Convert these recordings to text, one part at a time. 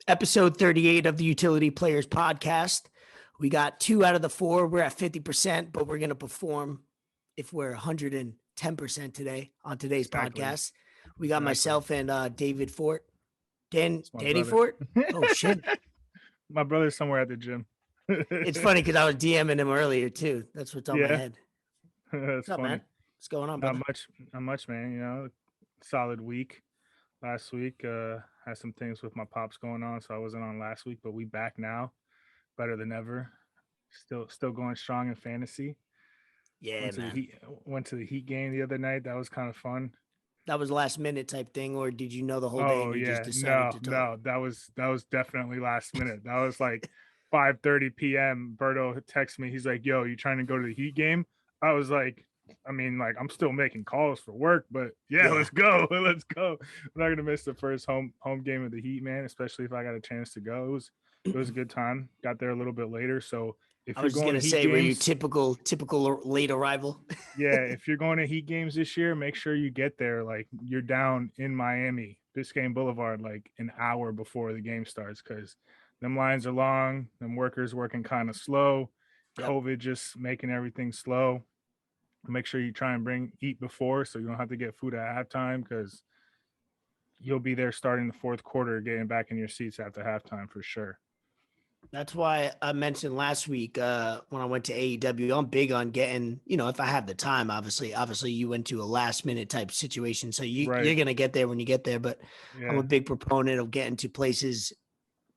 Episode 38 of the Utility Players Podcast. We got 2 out of the 4. We're at 50%, but we're going to perform if we're 110% today on today's podcast. We got myself and David Fort. Danny Fort? Oh, shit. My brother's somewhere at the gym. It's funny because I was DMing him earlier, too. That's what's on my head. That's what's up, funny. man? What's going on, brother? Not much, man. You know, solid week. Last week, had some things with my pops going on, so I wasn't on last week, but we back now, better than ever. Still going strong in fantasy. Yeah, man. Went to the Heat game the other night. That was kind of fun. That was last minute type thing, or did you know the whole day? And you just decided to talk? No, that was definitely last minute. That was like 5:30 p.m. Berto texted me. He's like, "Yo, you trying to go to the Heat game?" I was like, I'm still making calls for work, but yeah. Let's go. Let's go. I'm not gonna miss the first home game of the Heat, man. Especially if I got a chance to go. It was a good time. Got there a little bit later, so if I was going to say, were you typical late arrival? Yeah, if you're going to Heat games this year, make sure you get there. Like you're down in Miami, Biscayne Boulevard, like an hour before the game starts, because them lines are long. Them workers working kind of slow. Yep. COVID just making everything slow. Make sure you try and eat before, so you don't have to get food at halftime, because you'll be there starting the fourth quarter, getting back in your seats after halftime for sure. That's why I mentioned last week when I went to AEW, I'm big on getting, if I have the time, obviously you went to a last minute type situation. So you're going to get there when you get there. But I'm a big proponent of getting to places,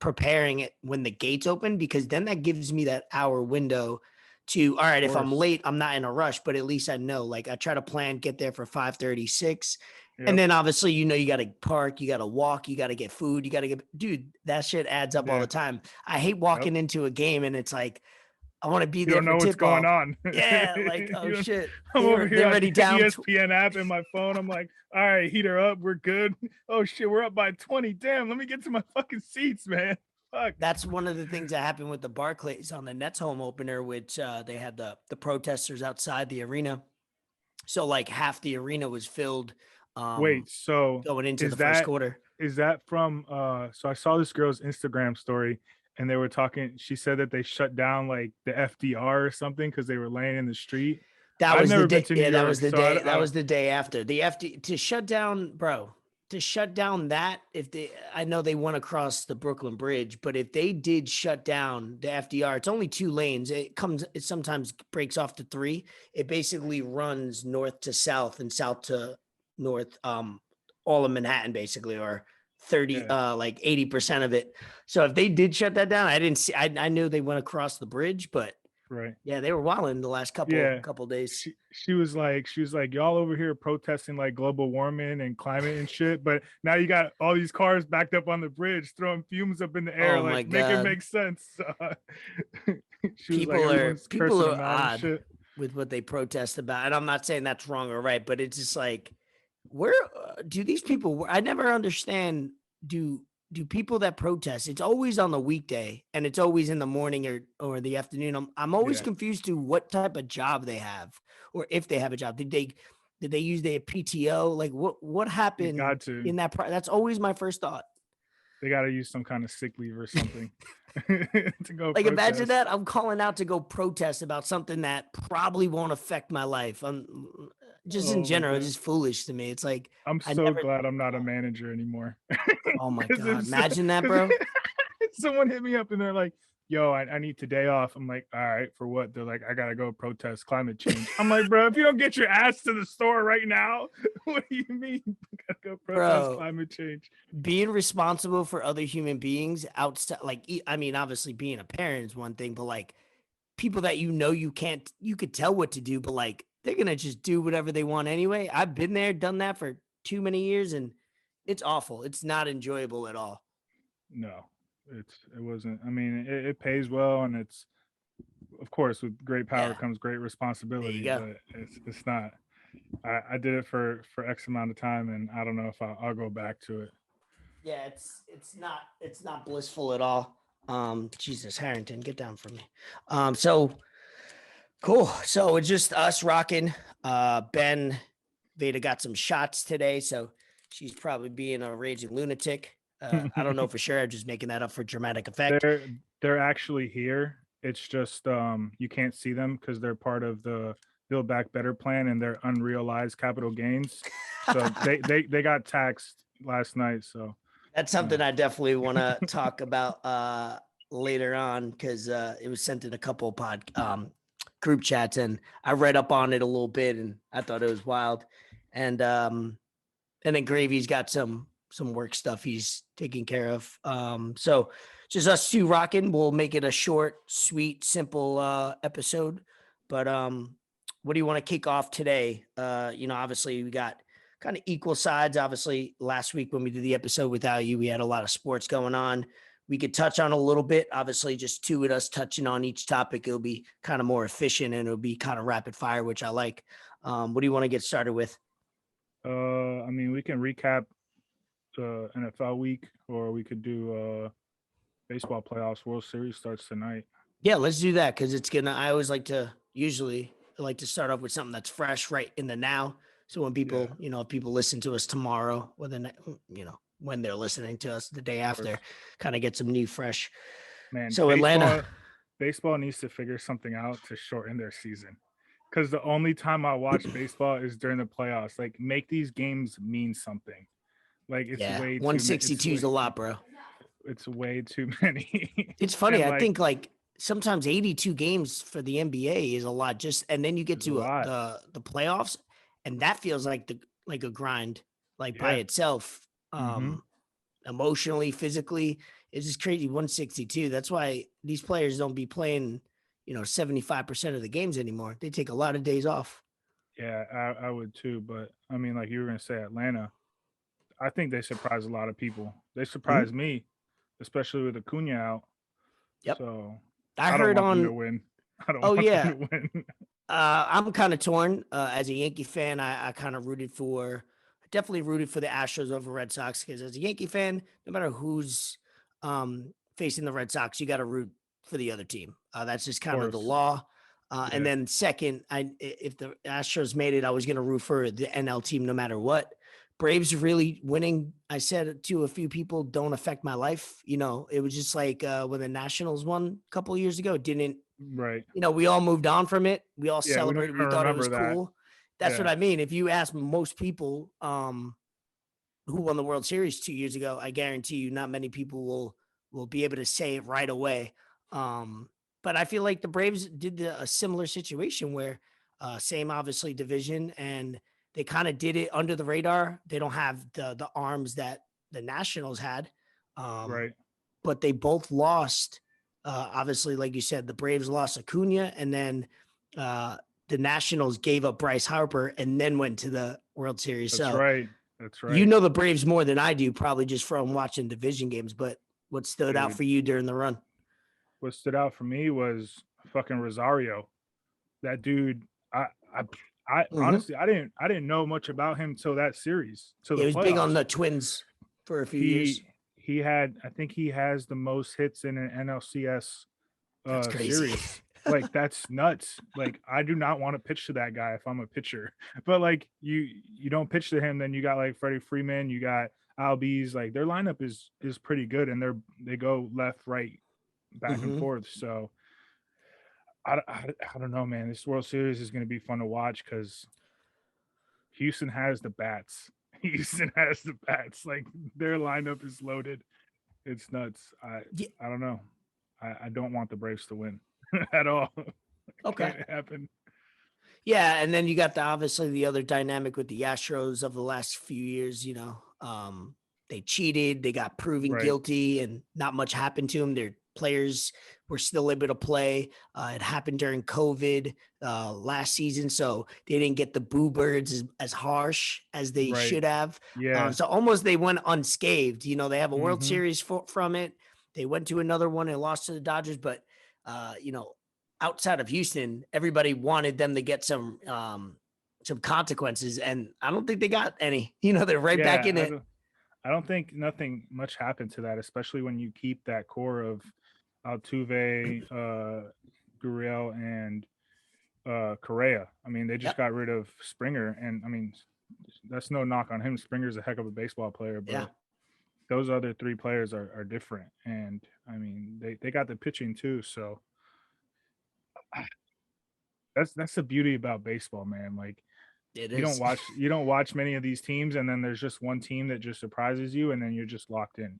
preparing it when the gates open, because then that gives me that hour window to, all right, if I'm late, I'm not in a rush, but at least I know, like I try to plan, get there for 5:36. Yep. And then obviously, you got to park, you got to walk, you got to get food, dude, that shit adds up all the time. I hate walking into a game and it's like, I want to be there. You don't know what's going on. Yeah. Like, oh shit. I'm over here already down. ESPN app in my phone. I'm like, all right, heat her up. We're good. Oh shit. We're up by 20. Damn. Let me get to my fucking seats, man. Fuck. That's one of the things that happened with the Barclays on the Nets home opener, which they had the protesters outside the arena. So like half the arena was filled. Wait, so going into the first quarter. Is that from so I saw this girl's Instagram story and they were talking, she said that they shut down like the FDR or something because they were laying in the street. That was the day. Yeah, that was the day. That was the day after the to shut down, bro. To shut down that, I know they went across the Brooklyn Bridge, but if they did shut down the FDR, it's only 2 lanes. It sometimes breaks off to 3. It basically runs north to south and south to north, all of Manhattan basically, or 30, like 80% of it. So if they did shut that down, I didn't see. I knew they went across the bridge, but yeah, they were wilding the last couple days. She was like, y'all over here protesting like global warming and climate and shit, but now you got all these cars backed up on the bridge throwing fumes up in the air, like make it make sense. People are odd with what they protest about, and I'm not saying that's wrong or right, but it's just like, where do these people? I never understand. Do people that protest? It's always on the weekday, and it's always in the morning or the afternoon. I'm always confused to what type of job they have, or if they have a job. Did they use their PTO? Like what happened in that? That's always my first thought. They got to use some kind of sick leave or something to go. Like protest. Imagine that I'm calling out to go protest about something that probably won't affect my life. Just in general, it's just foolish to me. It's like, I'm so glad I'm not a manager anymore. Oh my God. Imagine that, bro. Someone hit me up and they're like, yo, I need today off. I'm like, all right, for what? They're like, I got to go protest climate change. I'm like, bro, if you don't get your ass to the store right now, what do you mean? I got to go protest climate change. Being responsible for other human beings outside, like, I mean, obviously being a parent is one thing, but like people that you could tell what to do, but like, they're going to just do whatever they want anyway. I've been there, done that for too many years, and it's awful. It's not enjoyable at all. No, it wasn't. I mean, it pays well, and it's, of course, with great power comes great responsibility. But it's not. I did it for X amount of time, and I don't know if I'll go back to it. Yeah, it's not blissful at all. Jesus, Harrington, get down from me. So. Cool. So it's just us rocking. Ben Veda got some shots today, so she's probably being a raging lunatic. I don't know for sure. I'm just making that up for dramatic effect. They're actually here. It's just you can't see them because they're part of the Build Back Better plan and their unrealized capital gains. So they got taxed last night. So that's something I definitely want to talk about later on because it was sent in a couple of group chats and I read up on it a little bit and I thought it was wild. And then Gravy's got some work stuff he's taking care of. So just us two rocking. We'll make it a short, sweet, simple episode. But what do you want to kick off today? Obviously we got kind of equal sides. Obviously, last week when we did the episode without you, we had a lot of sports going on. We could touch on a little bit. Obviously, just two of us touching on each topic. It'll be kind of more efficient and it'll be kind of rapid fire, which I like. What do you want to get started with? We can recap the NFL week, or we could do baseball playoffs. World Series starts tonight. Yeah, let's do that because I always like to start off with something that's fresh right in the now. So when people, if people listen to us tomorrow, when they're listening to us the day after, kind of get some new fresh. Man, so baseball needs to figure something out to shorten their season. Because the only time I watch baseball is during the playoffs. Like, make these games mean something. Like, it's way 162 is a lot, bro. It's way too many. It's funny. I think like sometimes 82 games for the NBA is a lot. And then you get to the playoffs, and that feels like a grind, by itself. Emotionally, physically, it's just crazy. 162. That's why these players don't be playing 75% of the games anymore. They take a lot of days off. Yeah, I would too. But I mean, like you were going to say, Atlanta, I think they surprised a lot of people. They surprised me, especially with Acuna out. Yep. So I heard don't want them to win. I don't want them to win. I'm kind of torn. As a Yankee fan, I kind of definitely rooted for the Astros over Red Sox because as a Yankee fan, no matter who's facing the Red Sox, you got to root for the other team. That's just kind of the law. And then second, if the Astros made it, I was going to root for the NL team no matter what. Braves really winning, I said to a few people, don't affect my life. It was just like when the Nationals won a couple of years ago, didn't. Right. We all moved on from it. We all celebrated. We thought it was cool. That's what I mean. If you ask most people who won the World Series 2 years ago, I guarantee you not many people will be able to say it right away. But I feel like the Braves did a similar situation where same obviously division, and they kind of did it under the radar. They don't have the arms that the Nationals had. Right. But they both lost. Obviously, like you said, the Braves lost Acuna, and then the Nationals gave up Bryce Harper and then went to the World Series. That's right. The Braves more than I do, probably just from watching division games. But what stood out for you during the run? What stood out for me was fucking Rosario. That dude, I honestly, I didn't know much about him till that series. He was big on the Twins for a few years. I think he has the most hits in an NLCS series. Like, that's nuts. Like, I do not want to pitch to that guy if I'm a pitcher. But like, you don't pitch to him, then you got like Freddie Freeman, you got Albies. Like, their lineup is pretty good, and they go left, right, back and forth. So I don't know, man. This World Series is going to be fun to watch because Houston has the bats. Like, their lineup is loaded. It's nuts. I don't know. I don't want the Braves to win at all. Okay. Can't happen. Yeah, and then you got obviously the other dynamic with the Astros of the last few years. They cheated, they got proven guilty, and not much happened to them. Their players were still able to play. It happened during COVID last season, so they didn't get the boo birds as harsh as they should have. Yeah. So almost they went unscathed. They have a World Series from it. They went to another one and lost to the Dodgers, but outside of Houston, everybody wanted them to get some consequences, and I don't think they got any. They're back in it. I don't think nothing much happened to that, especially when you keep that core of Altuve, Gurriel, and Correa. I mean, they just got rid of Springer, and I mean, that's no knock on him. Springer's a heck of a baseball player, but those other three players are different. And I mean, they got the pitching too. So that's the beauty about baseball, man. Like It you don't is. watch many of these teams, and then there's just one team that just surprises you, and then you're just locked in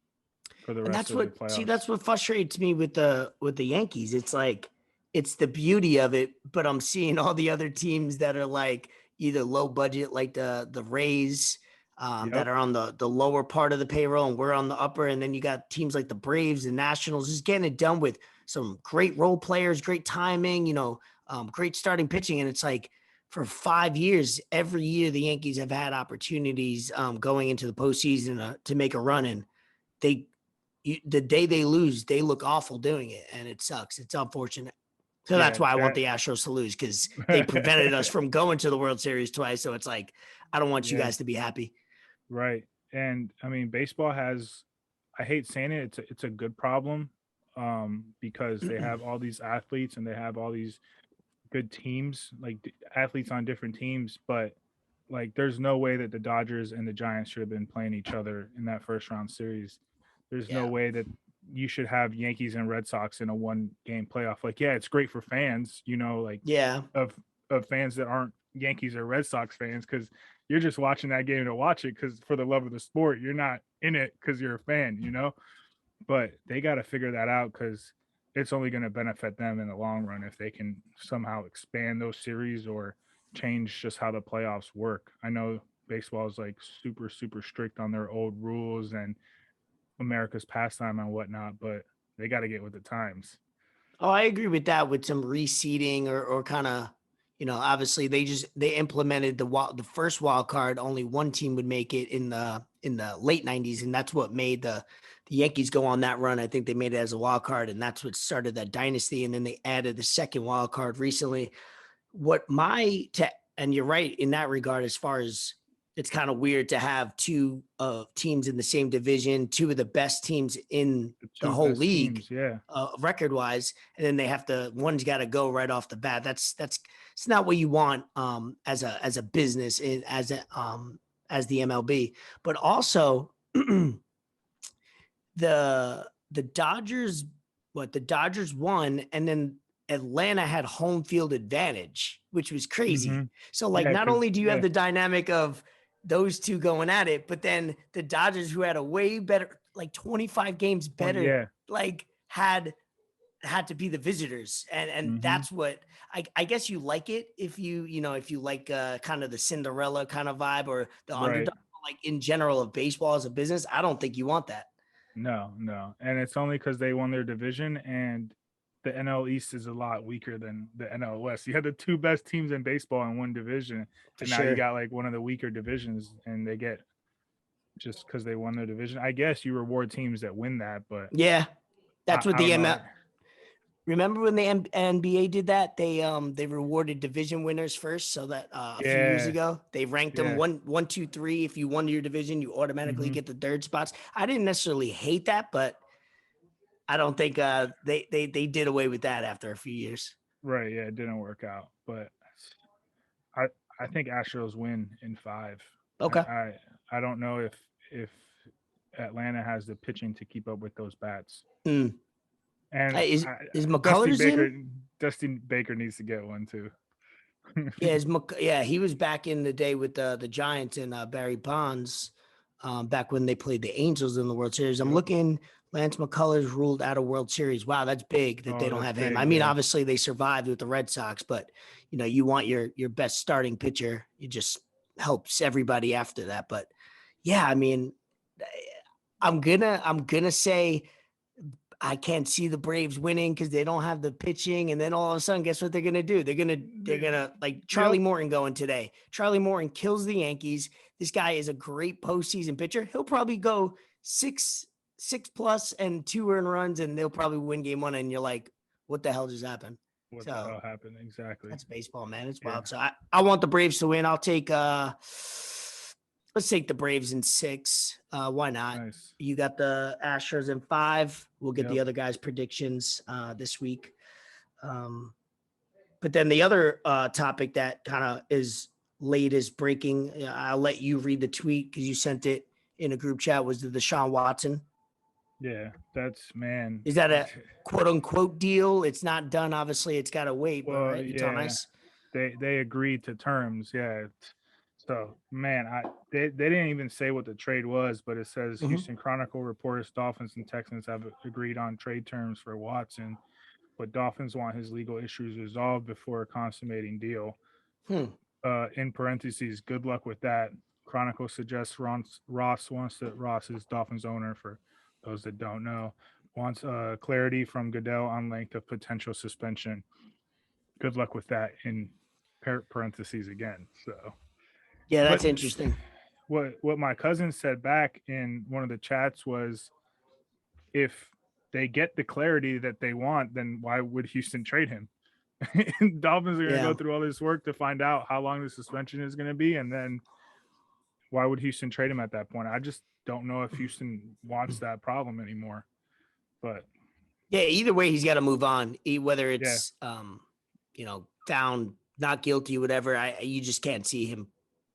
for the And rest that's of the what playoffs. that's what frustrates me with the Yankees. It's like it's the beauty of it, but I'm seeing all the other teams that are like either low budget, like the Rays, that Yep. are on the lower part of the payroll, and we're on the upper. And then you got teams like the Braves and Nationals just getting it done with some great role players, great timing, great starting pitching. And it's like for 5 years, every year the Yankees have had opportunities going into the postseason to make a run, and they the day they lose, they look awful doing it, and it sucks. It's unfortunate. So that's Yeah, why I want that the Astros to lose, because they prevented us from going to the World Series twice. So it's like, I don't want you yeah, guys to be happy. right. And I mean, baseball has, I hate saying it, it's a good problem, because they have all these athletes and they have all these good teams, like athletes on different teams, but like there's no way that the Dodgers and the Giants should have been playing each other in that first round series. There's no Yeah. way that you should have Yankees and Red Sox in a one game playoff. Like, yeah, it's great for fans, like Yeah. of fans that aren't Yankees or Red Sox fans, because you're just watching that game to watch it because for the love of the sport. You're not in it because you're a fan. But they got to figure that out, because it's only going to benefit them in the long run if they can somehow expand those series or change just how the playoffs work. I know baseball is like super, super strict on their old rules and America's pastime and whatnot, but they got to get with the times. Oh, I agree with that, with some reseeding or kind of, obviously they implemented the first wild card. Only one team would make it in the late 90s, and that's what made the Yankees go on that run. I think they made it as a wild card, and that's what started that dynasty. And then they added the second wild card recently. And you're right in that regard, as far as it's kind of weird to have two teams in the same division, two of the best teams in The the two whole best league, teams, yeah. record wise, and then one's got to go right off the bat. It's not what you want as a business as the MLB. But also the Dodgers, the Dodgers won, and then Atlanta had home field advantage, which was crazy. Mm-hmm. So like, Yeah, not because only do you have the dynamic of those two going at it, but then the Dodgers, who had a way better, like 25 games better, yeah. like had to be the visitors. And Mm-hmm. that's what I guess you like it if if you like kind of the Cinderella kind of vibe or the Right. underdog, like in general of baseball as a business. I don't think you want that. No. And it's only because they won their division, and the NL East is a lot weaker than the NL West. You had the two best teams in baseball in one division, For and now you sure. got like one of the weaker divisions, and they get just because they won their division. I guess you reward teams that win that, but Yeah. That's what I don't the know. ML. Remember when the NBA did that? They rewarded division winners first, so that a few years Yeah, ago they ranked them yeah. 1, 2, 3. If you won your division, you automatically Mm-hmm. get the third spots. I didn't necessarily hate that, but I don't think they did away with that after a few years. Right, yeah, it didn't work out, but I I think Astros win in five. I Okay. I, I don't know if Atlanta has the pitching to keep up with those bats. Mm. And Hey, is Dusty McCullers Baker, in? Dusty Baker needs to get one too. Yeah, he was back in the day with the Giants and Barry Bonds, back when they played the Angels in the World Series. I'm Yep. looking. Lance McCullers ruled out of World Series. Wow, that's big that they Oh, don't that's have him. big. I mean, Yeah. obviously they survived with the Red Sox, but you want your best starting pitcher. It just helps everybody after that. But yeah, I mean, I'm gonna say I can't see the Braves winning because they don't have the pitching. And then all of a sudden, guess what they're gonna do? They're gonna like Charlie Yep. Morton going today. Charlie Morton kills the Yankees. This guy is a great postseason pitcher. He'll probably go six plus and 2 earned runs, and they'll probably win game one. And you're like, what the hell just happened? What the So hell happened? Exactly. that's baseball, man. It's Yeah. wild. So I want the Braves to win. I'll take let's take the Braves in 6. Why not? Nice. You got the Astros in 5. We'll get the Yep. other guys' predictions this week. But then the other topic that kind of is latest breaking, I'll let you read the tweet because you sent it in a group chat was the Deshaun Watson. Yeah, man. Is that a quote unquote deal? It's not done. Obviously, it's got to wait. Well, but right? It's on ice. They agreed to terms. Yeah. So, man, they didn't even say what the trade was, but it says Houston Chronicle reports Dolphins and Texans have agreed on trade terms for Watson, but Dolphins want his legal issues resolved before a consummating deal. In parentheses, good luck with that. Chronicle suggests Ross is Dolphins owner, for those that don't know, wants clarity from Goodell on length of potential suspension. Good luck with that in parentheses again. So. Yeah, that's interesting. What my cousin said back in one of the chats was, if they get the clarity that they want, then why would Houston trade him? Dolphins are going to go through all this work to find out how long the suspension is going to be, and then why would Houston trade him at that point? I just don't know if Houston wants that problem anymore. But yeah, either way, he's got to move on. Whether it's found not guilty, whatever. You just can't see him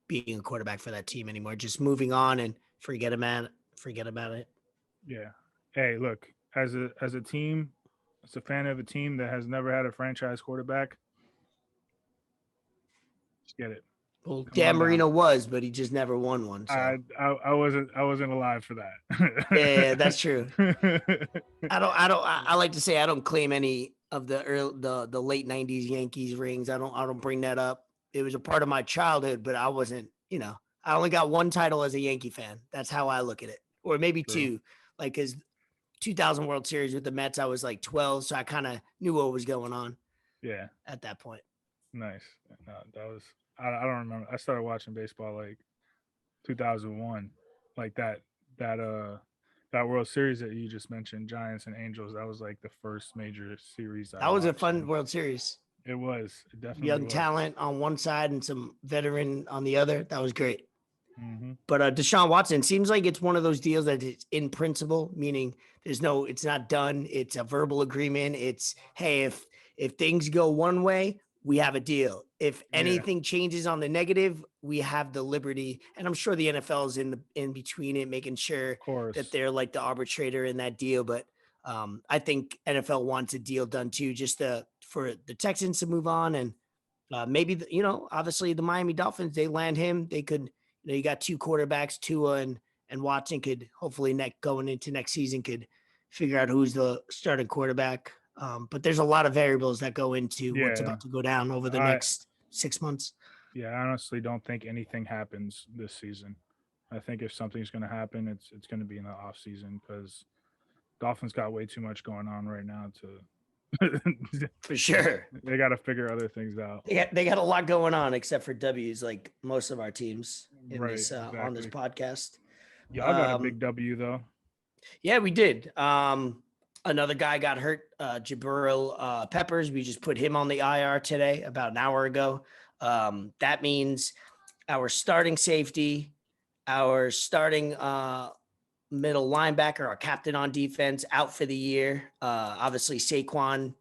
being a quarterback for that team anymore. Just moving on and forget about it. Yeah. Hey, look, as a team, as a fan of a team that has never had a franchise quarterback, just get it. Well, Dan Marino was, but he just never won one. So. I wasn't alive for that. Yeah, that's true. I like to say I don't claim any of the late '90s Yankees rings. I don't bring that up. It was a part of my childhood, but I wasn't, I only got one title as a Yankee fan. That's how I look at it. Or maybe two, like, because 2000 World Series with the Mets, I was like 12. So I kind of knew what was going on. Yeah. At that point. Nice. No, that was, I don't remember. I started watching baseball like 2001, like that World Series that you just mentioned, Giants and Angels. That was like the first major series. That was a fun World Series. It was. It definitely young talent on one side and some veteran on the other. That was great. Mm-hmm. But Deshaun Watson seems like it's one of those deals that is in principle, meaning it's not done. It's a verbal agreement. It's, hey, if things go one way, we have a deal. If anything changes on the negative, we have the liberty. And I'm sure the NFL is in between it, making sure that they're like the arbitrator in that deal. But I think NFL wants a deal done too, just for the Texans to move on. And maybe, obviously the Miami Dolphins, they land him. They could, you got two quarterbacks, Tua and Watson could hopefully going into next season could figure out who's the starting quarterback. But there's a lot of variables that go into what's about to go down over the next 6 months. Yeah, I honestly don't think anything happens this season. I think if something's going to happen, it's going to be in the off season, because Dolphins got way too much going on right now to. For sure, they got to figure other things out. They got a lot going on, except for W's, like most of our teams in this exactly. On this podcast. Y'all got a big W though. Yeah, we did. Another guy got hurt, Jabril Peppers. We just put him on the IR today, about an hour ago. That means our starting safety, our starting middle linebacker, our captain on defense, out for the year. Obviously, Saquon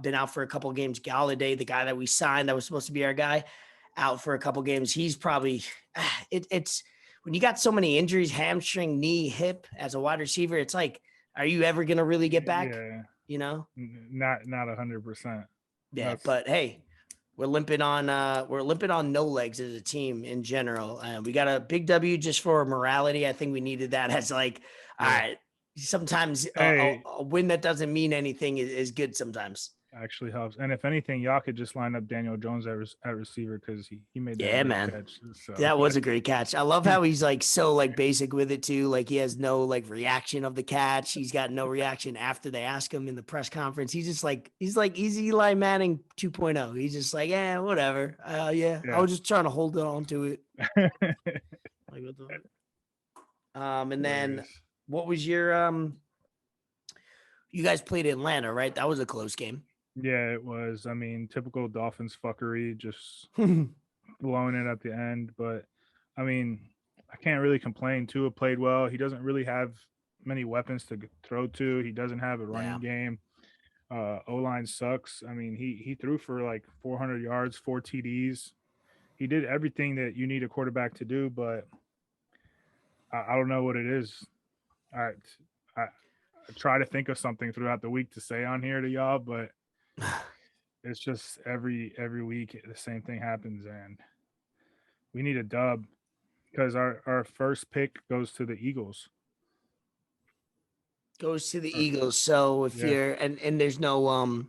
been out for a couple of games. Galladay, the guy that we signed that was supposed to be our guy, out for a couple of games. He's probably it's when you got so many injuries, hamstring, knee, hip as a wide receiver, it's like, are you ever going to really get back? Yeah. Not 100%. Yeah. But hey, we're limping on no legs as a team in general. We got a big W just for morality. I think we needed that as like, all right, sometimes a win that doesn't mean anything is good sometimes. Actually helps. And if anything, y'all could just line up Daniel Jones at receiver, because he made that catch. So. That was a great catch. I love how he's like so like basic with it too. Like he has no like reaction of the catch. He's got no reaction after they ask him in the press conference. He's like Eli Manning 2.0. He's just like, whatever. Yeah, I was just trying to hold on to it. Like what the and then what was your you guys played Atlanta, right? That was a close game. Yeah, it was. I mean, typical Dolphins fuckery, just blowing it at the end. But, I mean, I can't really complain. Tua played well. He doesn't really have many weapons to throw to. He doesn't have a running game. O-line sucks. I mean, he threw for like 400 yards, 4 TDs. He did everything that you need a quarterback to do, but I don't know what it is. I try to think of something throughout the week to say on here to y'all, but it's just every week the same thing happens, and we need a dub because our first pick goes to the Eagles. Goes to the Eagles. So if you're and there's no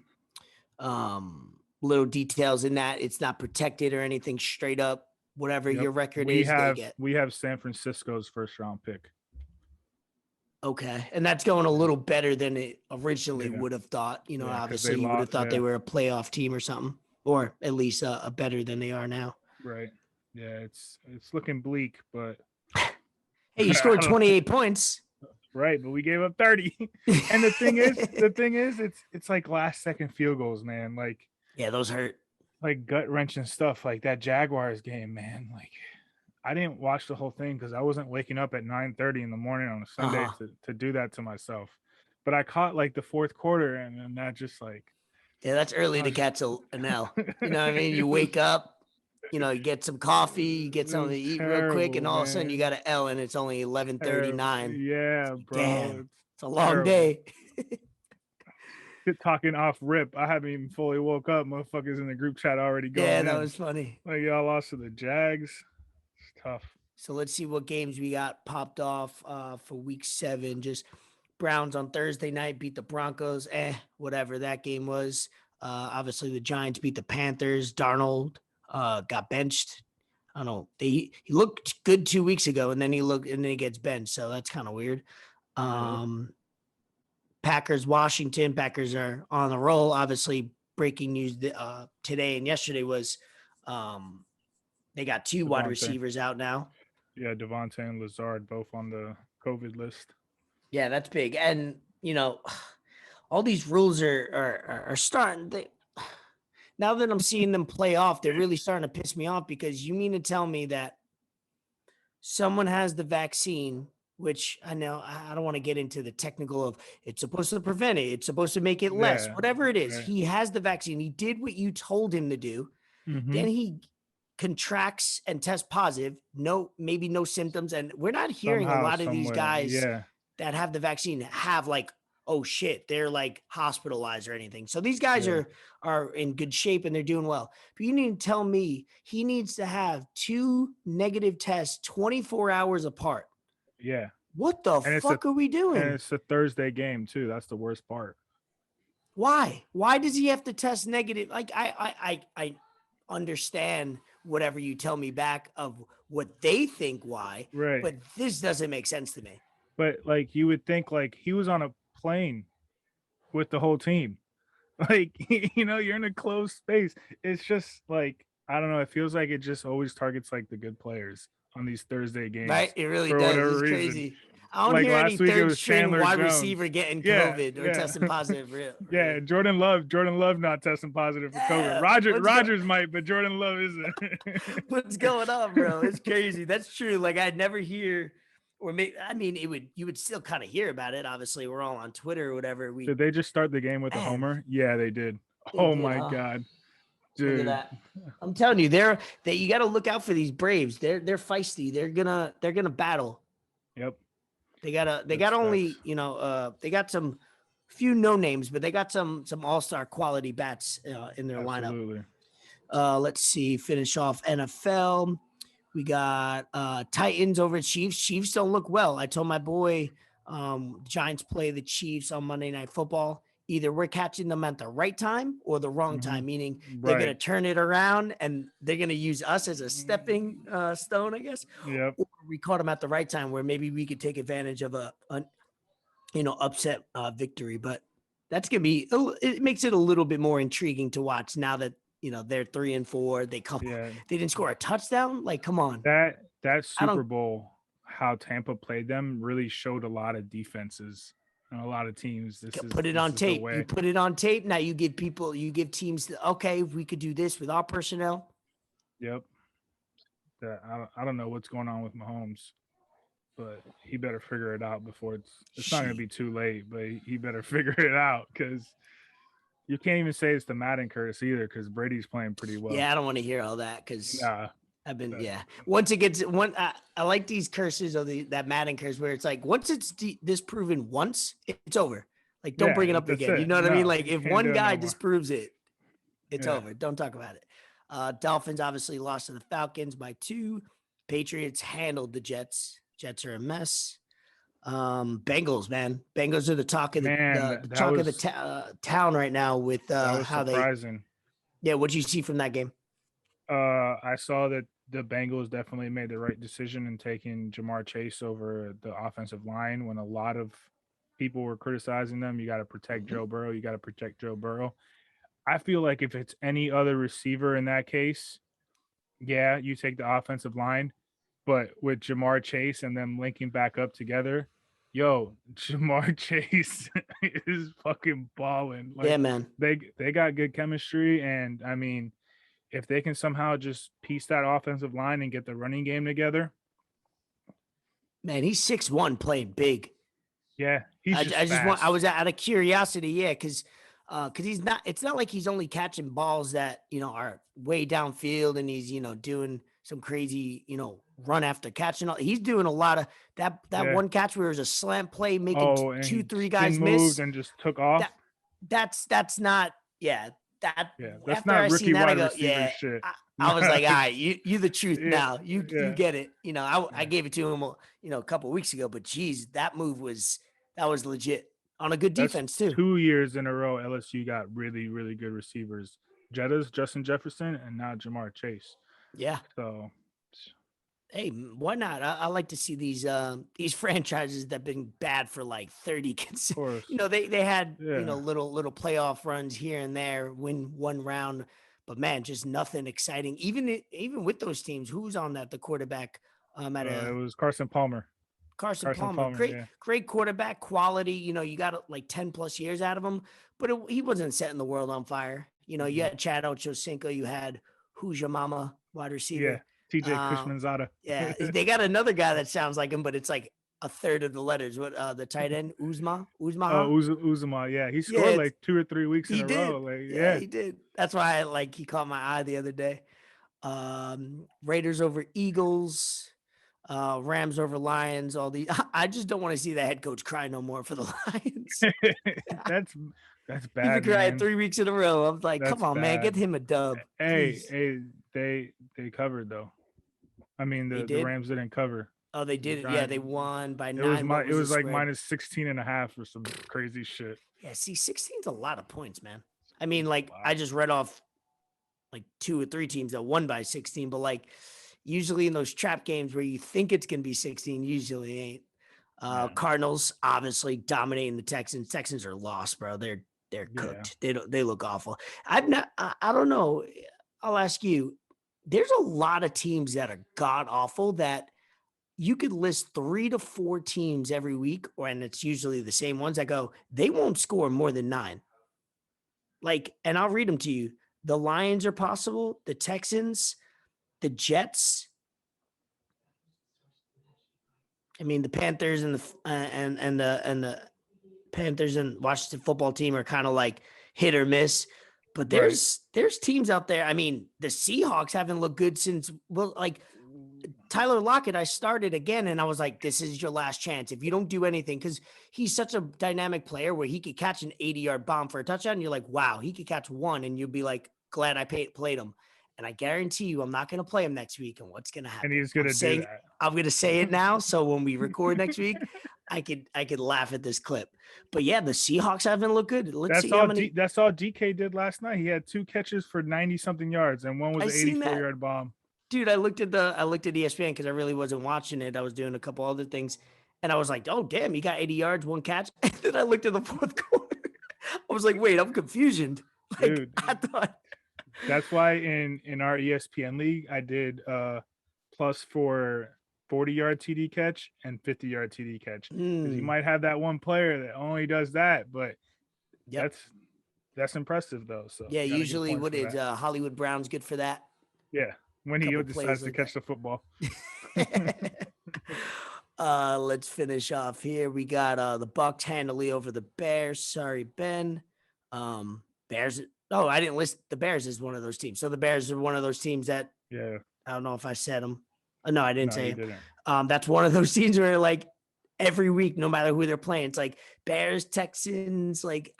little details in that, it's not protected or anything, straight up whatever your record is, they get. We have San Francisco's first round pick. Okay. And that's going a little better than it originally would have thought. You know, obviously you would have thought they were a playoff team or something, or at least a better than they are now. Right. Yeah, it's looking bleak, but hey, you scored 28 points. Right, but we gave up 30. And the thing is, it's like last second field goals, man. Like, yeah, those hurt. Like gut wrenching stuff, like that Jaguars game, man. Like, I didn't watch the whole thing because I wasn't waking up at 9:30 in the morning on a Sunday to do that to myself. But I caught like the fourth quarter, and then that just like, yeah, that's early to catch an L. You know what I mean? You wake up, you know, you get some coffee, you get something to eat real quick, and all of a sudden you got an L, and it's only 11:39. Yeah, bro. Damn, it's a long day. Talking off rip, I haven't even fully woke up. Motherfuckers in the group chat already going. Yeah, that was funny. Like, y'all lost to the Jags. It's tough. So let's see what games we got popped off for week 7. Just Browns on Thursday night beat the Broncos. Whatever that game was. Obviously the Giants beat the Panthers. Darnold got benched. I don't know. He looked good 2 weeks ago, and then he gets benched. So that's kind of weird. Packers, Washington. Packers are on the roll. Obviously, breaking news today and yesterday was they got 2 wide receivers out now. Yeah, Devontae and Lazard both on the COVID list. Yeah, that's big. And, you know, all these rules are starting. Now that I'm seeing them play off, they're really starting to piss me off, because you mean to tell me that someone has the vaccine, which I know I don't want to get into the technical of it's supposed to prevent it, it's supposed to make it less, whatever it is. He has the vaccine. He did what you told him to do. Then he contracts and tests positive. Maybe no symptoms. And we're not hearing a lot of these guys that have the vaccine have like, oh shit, they're like hospitalized or anything. So these guys are in good shape and they're doing well. But you need to tell me he needs to have 2 negative tests 24 hours apart. Yeah. What the fuck are we doing? And it's a Thursday game too. That's the worst part. Why? Why does he have to test negative? Like I understand whatever you tell me back of what they think why. Right. But this doesn't make sense to me. But like you would think like he was on a plane with the whole team. Like, you know, you're in a closed space. It's just like, I don't know. It feels like it just always targets like the good players on these Thursday games. Right? It really does. It's crazy. I don't hear any third string wide receiver getting COVID or testing positive. Yeah, Jordan Love not testing positive for COVID. Rodgers might, but Jordan Love isn't. What's going on, bro? It's crazy. That's true. Like I'd never hear, or maybe, I mean, you would still kind of hear about it. Obviously, we're all on Twitter or whatever. Did they just start the game with a homer? Yeah, they did. My God. Dude. Look at that. I'm telling you, you got to look out for these Braves. They're feisty. They're gonna battle. Yep. They got only, you know, they got some few no names, but they got some all-star quality bats in their lineup. Let's see, finish off NFL. We got Titans over Chiefs. Chiefs don't look well. I told my boy Giants play the Chiefs on Monday Night Football. Either we're catching them at the right time or the wrong time, meaning they're going to turn it around and they're going to use us as a stepping stone, I guess. Yep. Or we caught them at the right time where maybe we could take advantage of a upset victory. But that's going to be, it makes it a little bit more intriguing to watch now that, you know, they're 3-4. They didn't score a touchdown. Like, come on. That Super Bowl, how Tampa played them really showed a lot of defenses. A lot of teams. Put it on tape. You put it on tape. Now you give teams, okay, we could do this with our personnel. Yep. I don't know what's going on with Mahomes, but he better figure it out before it's not going to be too late, but he better figure it out, because you can't even say it's the Madden curse either, because Brady's playing pretty well. Yeah, I don't want to hear all that, because Once it gets one, I like these curses or that Madden curse where it's like once it's disproven once, it's over. Like don't bring it up again. You know what I mean? Like if one guy disproves it, it's over. Don't talk about it. Dolphins obviously lost to the Falcons by 2. Patriots handled the Jets. Jets are a mess. Bengals, man. Bengals are the talk of the town right now with how surprising. What'd you see from that game? I saw that the Bengals definitely made the right decision in taking Jamar Chase over the offensive line when a lot of people were criticizing them. You got to protect Joe Burrow. You got to protect Joe Burrow. I feel like if it's any other receiver in that case, you take the offensive line. But with Jamar Chase and them linking back up together, Jamar Chase is fucking balling. Like, man. They got good chemistry, and I mean, if they can somehow just piece that offensive line and get the running game together. Man, he's 6'1", playing big. Yeah, I was out of curiosity, because he's not. It's not like he's only catching balls that are way downfield, and he's doing some crazy run after catching. He's doing a lot of that one catch where it was a slant play, making 2-3 guys miss and just took off. That's not. That's not rookie wide receiver shit. I was like, all right, you the truth now. You get it. I gave it to him, a couple of weeks ago, but geez, that move was legit on a good defense too. 2 years in a row, LSU got really, really good receivers. Justin Jefferson, and now Jamar Chase. Yeah. So, hey, why not? I like to see these franchises that have been bad for like 30. They had little playoff runs here and there, win one round, but man, just nothing exciting. Even with those teams, who's on that? The quarterback. It was Carson Palmer. Carson Palmer. Great quarterback, quality. You got like 10 plus years out of him, but he wasn't setting the world on fire. You had Chad Ochocinco, you had Who's Your Mama, wide receiver. Yeah, TJ Kushmanzada. Yeah, they got another guy that sounds like him, but it's like a third of the letters. What the tight end Uzma? Uzma. Yeah, he scored like 2 or 3 weeks in a row. Like, he did. That's why he caught my eye the other day. Raiders over Eagles. Rams over Lions. All these. I just don't want to see the head coach cry no more for the Lions. That's bad. He's been crying 3 weeks in a row. I'm like, come on, man, get him a dub. Hey, they covered though. I mean, the Rams didn't cover. Oh, they did. Yeah, they won by 9. It was like minus 16.5 or some crazy shit. Yeah, see, 16's a lot of points, man. I mean, like I just read off like 2 or 3 teams that won by 16, but like usually in those trap games where you think it's gonna be 16, usually ain't. Cardinals obviously dominating the Texans. Texans are lost, bro. They're cooked. They look awful. I don't know. I'll ask you. There's a lot of teams that are god awful that you could list 3 to 4 teams every week, and it's usually the same ones that go, they won't score more than 9. Like, and I'll read them to you. The Lions are possible. The Texans, the Jets. I mean, the Panthers and the Panthers and Washington football team are kind of like hit or miss. But there's teams out there. I mean, the Seahawks haven't looked good since Tyler Lockett. I started again, and I was like, "This is your last chance. If you don't do anything, because he's such a dynamic player where he could catch an 80-yard bomb for a touchdown. And you're like, wow, he could catch one, and you'd be like, glad I played him. And I guarantee you, I'm not going to play him next week. And what's going to happen? And he's going to do that. I'm going to say it now, so when we record next week, I could laugh at this clip. But yeah, the Seahawks haven't looked good. That's all DK did last night. He had 2 catches for 90-something yards, and one was an 84-yard bomb. Dude, I looked at ESPN because I really wasn't watching it. I was doing a couple other things, and I was like, "Oh, damn, he got 80 yards, 1 catch." And then I looked at the fourth quarter. I was like, "Wait, I'm confused." Like, dude, I thought. That's why in our ESPN league, I did plus for 40-yard TD catch and 50-yard TD catch. Because you might have that one player that only does that, but that's impressive though. So yeah, usually what is Hollywood Brown's good for that? Yeah, when he decides to catch the football. Let's finish off here. We got the Bucs handily over the Bears. Sorry, Ben. Bears. Oh, I didn't list the Bears as one of those teams. So the Bears are one of those teams that I don't know if I said them. No, I didn't say you him. didn't. That's one of those teams where like every week, no matter who they're playing, it's like Bears, Texans, like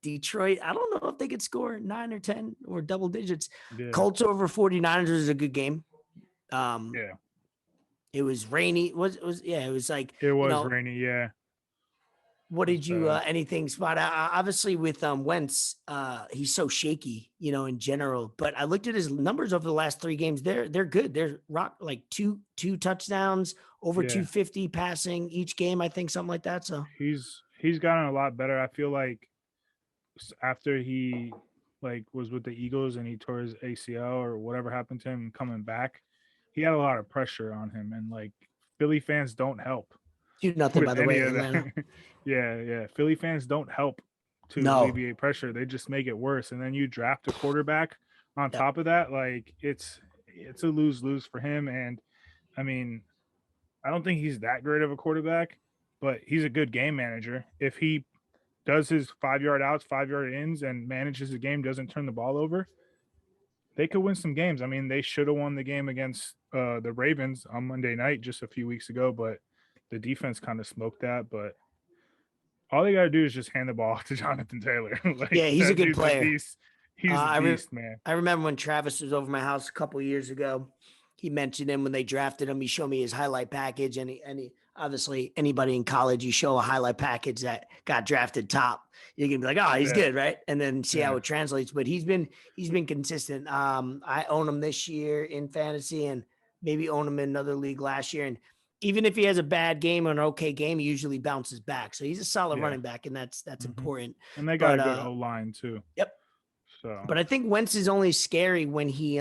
Detroit. I don't know if they could score 9 or 10 or double digits. Yeah. Colts over 49ers was a good game. Yeah. It was rainy. It was it was like it was rainy, yeah. What did you anything spot out? Obviously with Wentz, he's so shaky, in general. But I looked at his numbers over the last 3 games. They're good. They're like two touchdowns, over 250 passing each game, I think, something like that. So he's gotten a lot better. I feel like after he was with the Eagles and he tore his ACL or whatever happened to him coming back, he had a lot of pressure on him, and like Philly fans don't help. Do nothing, by the way, Atlanta. Yeah. Philly fans don't help to alleviate pressure. They just make it worse. And then you draft a quarterback on top of that. Like it's a lose-lose for him. And I mean, I don't think he's that great of a quarterback, but he's a good game manager. If he does his 5-yard outs, 5-yard ins, and manages the game, doesn't turn the ball over, they could win some games. I mean, they should have won the game against the Ravens on Monday night just a few weeks ago, but the defense kind of smoked that. But all they got to do is just hand the ball to Jonathan Taylor. He's a good player. He's a beast, man. I remember when Travis was over my house a couple of years ago. He mentioned him when they drafted him. He showed me his highlight package, and he obviously anybody in college, you show a highlight package that got drafted top, you can be like, oh, he's good, right? And then see how it translates. But he's been consistent. I own him this year in fantasy, and maybe own him in another league last year. And even if he has a bad game or an okay game, he usually bounces back. So he's a solid running back, and that's important. And they got a good O-line too. Yep. So, but I think Wentz is only scary when he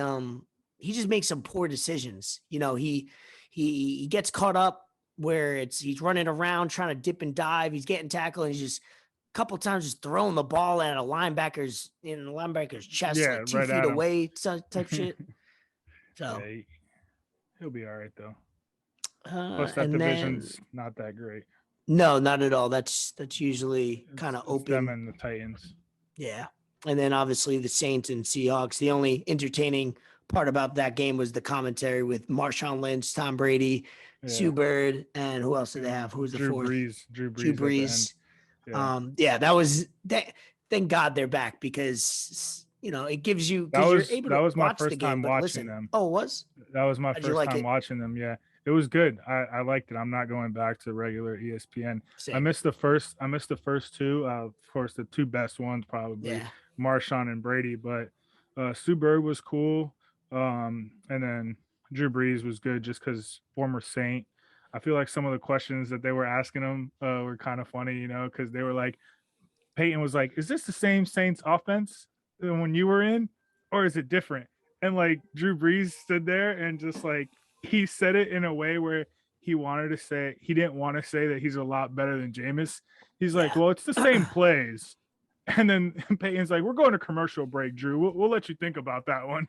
just makes some poor decisions. He gets caught up where he's running around trying to dip and dive. He's getting tackled, and he's just a couple times just throwing the ball at a linebacker's chest, like 2 feet away, type shit. So he'll be all right though. Plus that division's not that great. No, not at all. That's usually kind of open. Them and the Titans. Yeah. And then obviously the Saints and Seahawks. The only entertaining part about that game was the commentary with Marshawn Lynch, Tom Brady, Sue Bird, and who else did they have? Who's the fourth? Drew Brees. That was that. Thank God they're back, because it gives you, because you're able to watch my first the game, time watching them. Oh, it was? That was my first time watching them. Yeah. It was good. I liked it. I'm not going back to regular ESPN. Same. I missed the first 2. Of course, the 2 best ones probably Marshawn and Brady, but Sue Bird was cool. And then Drew Brees was good just because former Saint. I feel like some of the questions that they were asking him were kind of funny, because they were like, Peyton was like, "Is this the same Saints offense than when you were in, or is it different?" And like Drew Brees stood there and just like, he said it in a way where he didn't want to say that he's a lot better than Jameis. He's like, well, it's the same plays. And then Peyton's like, we're going to commercial break, Drew. We'll let you think about that one.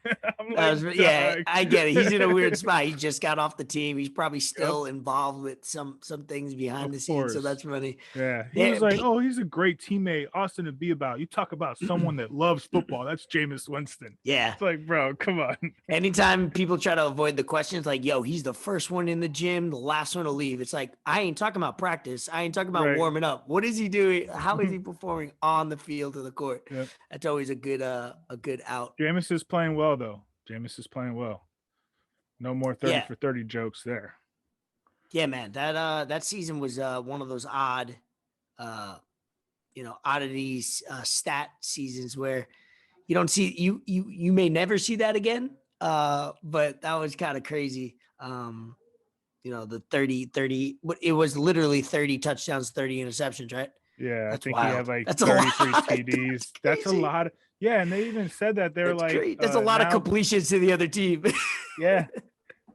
I get it. He's in a weird spot. He just got off the team. He's probably still involved with some things behind the scenes. So that's funny. Yeah. He was like, oh, he's a great teammate. Austin to be about. You talk about someone that loves football. That's Jameis Winston. Yeah. It's like, bro, come on. Anytime people try to avoid the questions, like, yo, he's the first one in the gym, the last one to leave. It's like, I ain't talking about practice. I ain't talking about warming up. What is he doing? How is he performing on the field of the court? Yep. That's always a good out. Jameis is playing well though. No more 30 for 30 jokes there. Yeah, man. That season was one of those odd oddities, stat seasons where you don't see you may never see that again. But that was kind of crazy. The 30, it was literally 30 touchdowns, 30 interceptions, right? Yeah, that's I think wild. he had like that's 33 TDs. That's a lot. Yeah, and they even said that they're like, great. That's a lot of completions to the other team. Yeah,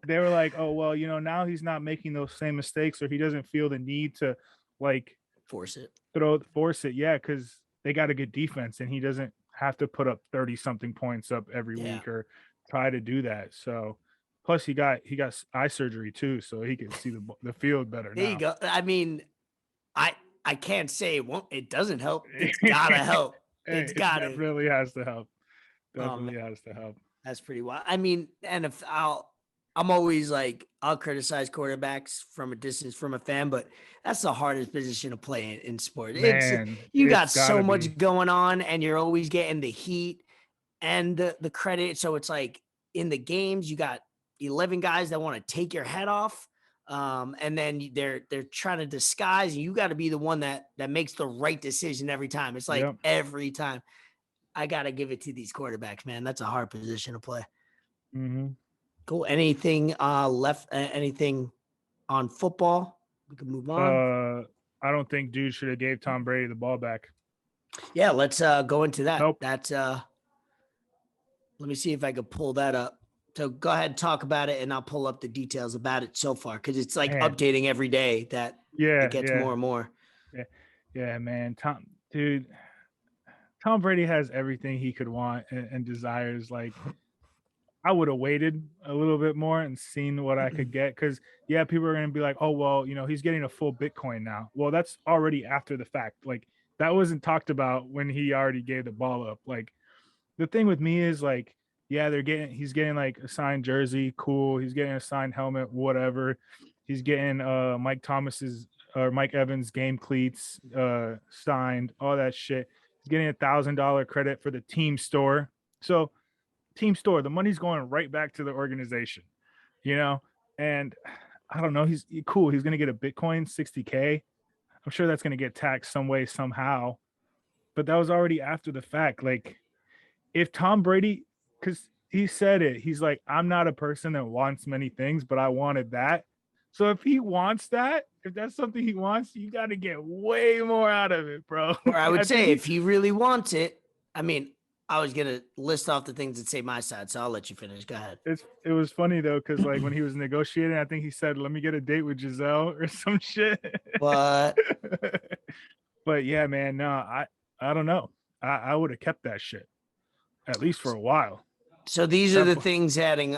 they were like, oh well, now he's not making those same mistakes, or he doesn't feel the need to like force it. Yeah, because they got a good defense, and he doesn't have to put up 30 something points up every week or try to do that. So. Plus, he got eye surgery too, so he can see the field better. There you go. I mean, I can't say it won't. It doesn't help. It's gotta help. It's gotta. It really has to help. Definitely has to help. That's pretty wild. I mean, NFL I'm always like, I'll criticize quarterbacks from a distance from a fan, but that's the hardest position to play in sport. Man, You got it's so gotta much be. going on, and you're always getting the heat and the credit. So it's like in the games, you got 11 guys that want to take your head off. And then they're trying to disguise, and you got to be the one that makes the right decision every time. It's like Yep. every time. I got to give it to these quarterbacks, man. That's a hard position to play. Mm-hmm. Cool. Anything left? Anything on football? We can move on. I don't think dude should have gave Tom Brady the ball back. Yeah, let's go into that. Nope. That's let me see if I could pull that up. So go ahead and talk about it, and I'll pull up the details about it so far, because it's like updating every day that it gets more and more. Yeah, man. Tom Brady has everything he could want and desires. Like, I would have waited a little bit more and seen what I could get. Because, yeah, people are going to be like, oh, well, he's getting a full Bitcoin now. Well, that's already after the fact. Like, that wasn't talked about when he already gave the ball up. Like, the thing with me is, like, yeah, he's getting like a signed jersey, cool. He's getting a signed helmet, whatever. He's getting Mike Evans game cleats signed, all that shit. He's getting $1,000 credit for the team store. So team store, the money's going right back to the organization, and I don't know. He's cool. He's going to get a Bitcoin 60K. I'm sure that's going to get taxed some way, somehow, but that was already after the fact. Like, if Tom Brady, because he said it, he's like, I'm not a person that wants many things, but I wanted that. So if he wants that, if that's something he wants, you got to get way more out of it, bro. Or I would say if he really wants it, I mean, I was going to list off the things that say my side, so I'll let you finish. Go ahead. It was funny, though, because like when he was negotiating, I think he said, let me get a date with Giselle or some shit. But yeah, man, no, I don't know. I would have kept that shit, at least for a while. So these are the things adding.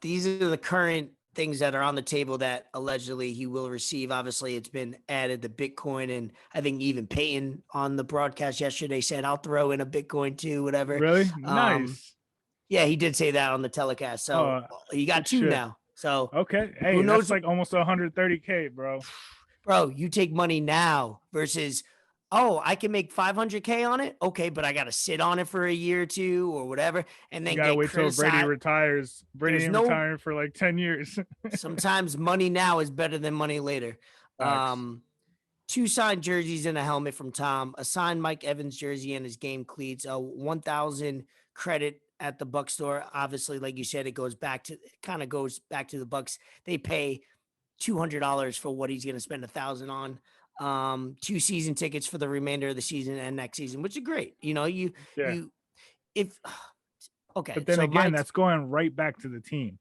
These are the current things that are on the table that allegedly he will receive. Obviously, it's been added to Bitcoin, and I think even Peyton on the broadcast yesterday said, "I'll throw in a Bitcoin too, whatever." Really? Nice. Yeah, he did say that on the telecast. So you got two now. So okay, hey, who knows? That's like almost 130K, bro. Bro, you take money now versus, I can make 500K on it. Okay, but I got to sit on it for a year or two or whatever, and then you gotta wait till Brady retires. Brady ain't retiring for like 10 years. Sometimes money now is better than money later. Two signed jerseys and a helmet from Tom, a signed Mike Evans jersey and his game cleats, a 1,000 credit at the Buck store. Obviously, like you said, it goes back to the Bucks. They pay $200 for what he's going to spend $1,000 on. 2 season tickets for the remainder of the season and next season, which is great. But then again, that's going right back to the team.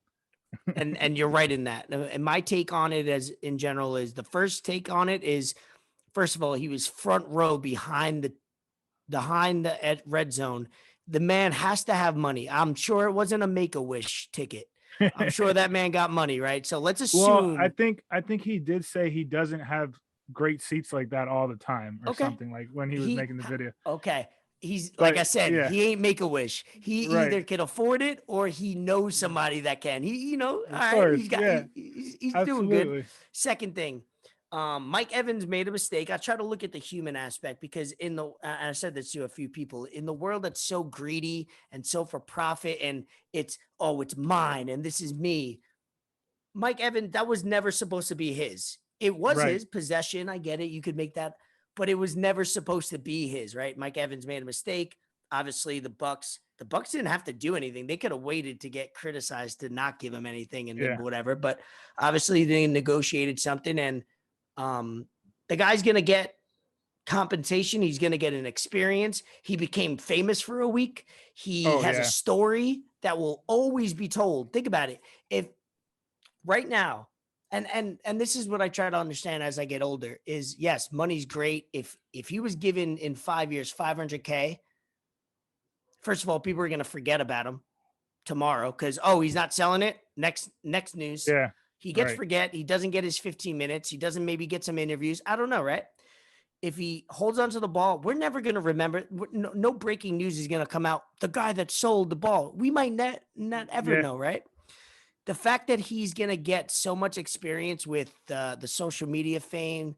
and you're right in that. And my take on it, as in general, is the first take on it is, first of all, he was front row behind the red zone. The man has to have money. I'm sure it wasn't a Make-A-Wish ticket. I'm sure that man got money, right? So let's assume. Well, I think he did say he doesn't have great seats like that all the time, or something, like when he was making the video. Okay. He's like I said, he ain't Make-A-Wish. He either can afford it or he knows somebody that can. He's doing good. Second thing, Mike Evans made a mistake. I try to look at the human aspect, because I said this to a few people, in the world that's so greedy and so for profit, and it's mine and this is me. Mike Evans, that was never supposed to be his. It was his possession. I get it. You could make that, but it was never supposed to be his, right? Mike Evans made a mistake. Obviously, the Bucks didn't have to do anything. They could have waited to get criticized to not give him anything and whatever. But obviously, they negotiated something, and the guy's going to get compensation. He's going to get an experience. He became famous for a week. He has a story that will always be told. Think about it. If right now, and this is what I try to understand as I get older, is yes, money's great. If he was given in 5 years, 500K, first of all, people are going to forget about him tomorrow because, he's not selling it. Next news. Yeah. He gets forget. He doesn't get his 15 minutes. He doesn't maybe get some interviews. I don't know, right? If he holds onto the ball, we're never going to remember. No breaking news is going to come out. The guy that sold the ball. We might not ever know, right? the fact that he's going to get so much experience with the social media fame,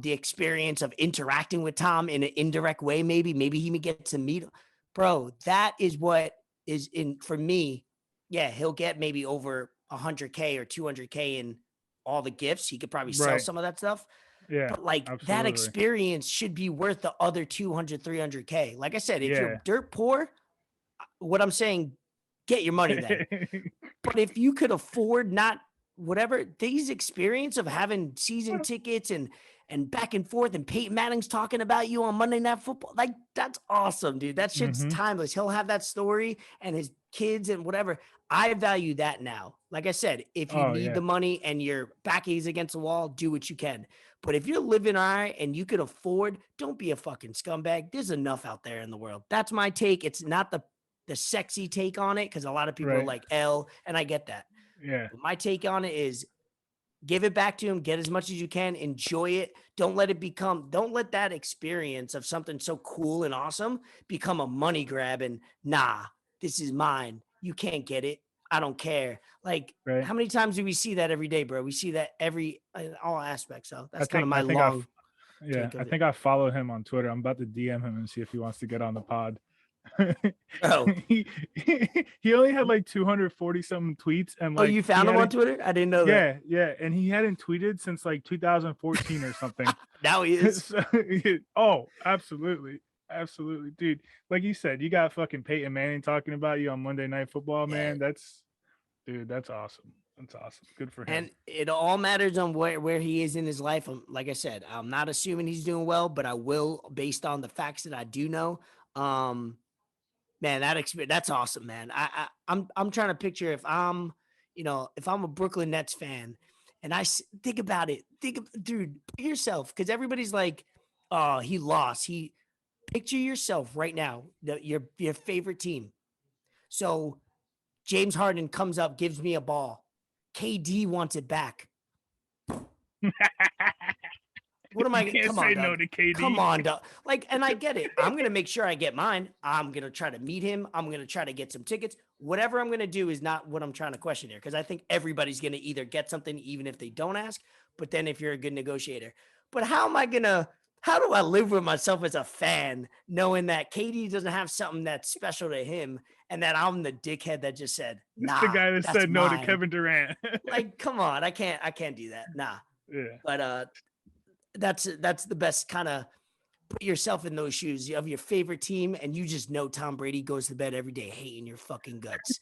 the experience of interacting with Tom in an indirect way, maybe he even gets to meet him. Bro, that is what is in for me. Yeah, he'll get maybe over 100K or 200K in all the gifts. He could probably sell some of that stuff. Yeah, but like absolutely. that experience should be worth the other 200, 300K. Like I said, if you're dirt poor, what I'm saying, get your money then. But if you could afford not whatever these experience of having season tickets and back and forth, and Peyton Manning's talking about you on Monday Night Football, like that's awesome, dude. That shit's timeless. He'll have that story and his kids and whatever. I value that now. Like I said, if you need the money and your back is against the wall, do what you can. But if you're living all right and you could afford, don't be a fucking scumbag. There's enough out there in the world. That's my take. It's not the sexy take on it, because a lot of people are like L, and I get that. Yeah. But my take on it is give it back to him, get as much as you can, enjoy it. Don't let that experience of something so cool and awesome become a money grab and this is mine. You can't get it. I don't care. Like how many times do we see that every day, bro? We see that in all aspects. So that's kind of my long. I think I follow him on Twitter. I'm about to DM him and see if he wants to get on the pod. He only had like 240 something tweets, and like, you found him on Twitter? I didn't know that. Yeah, and he hadn't tweeted since like 2014 or something. Now he is. Absolutely, dude. Like you said, you got fucking Peyton Manning talking about you on Monday Night Football, man. That's awesome. That's awesome. Good for him. And it all matters on where he is in his life. Like I said, I'm not assuming he's doing well, but I will, based on the facts that I do know. Man, that experience, that's awesome, man. I'm trying to picture if I'm a Brooklyn Nets fan and I think about it, dude, put yourself, because everybody's like, oh, he lost. Picture yourself right now, your favorite team. So James Harden comes up, gives me a ball. KD wants it back. What am I going to say no to KD? Come on, dog. Like, and I get it. I'm going to make sure I get mine. I'm going to try to meet him. I'm going to try to get some tickets. Whatever I'm going to do is not what I'm trying to question here, because I think everybody's going to either get something even if they don't ask, but then if you're a good negotiator. But how do I live with myself as a fan knowing that KD doesn't have something that's special to him, and that I'm the dickhead that just said, nah, the guy that said no to Kevin Durant? Like, come on. I can't do that. Nah. Yeah. But, that's the best kind of put yourself in those shoes of your favorite team, and you just know Tom Brady goes to bed every day hating your fucking guts.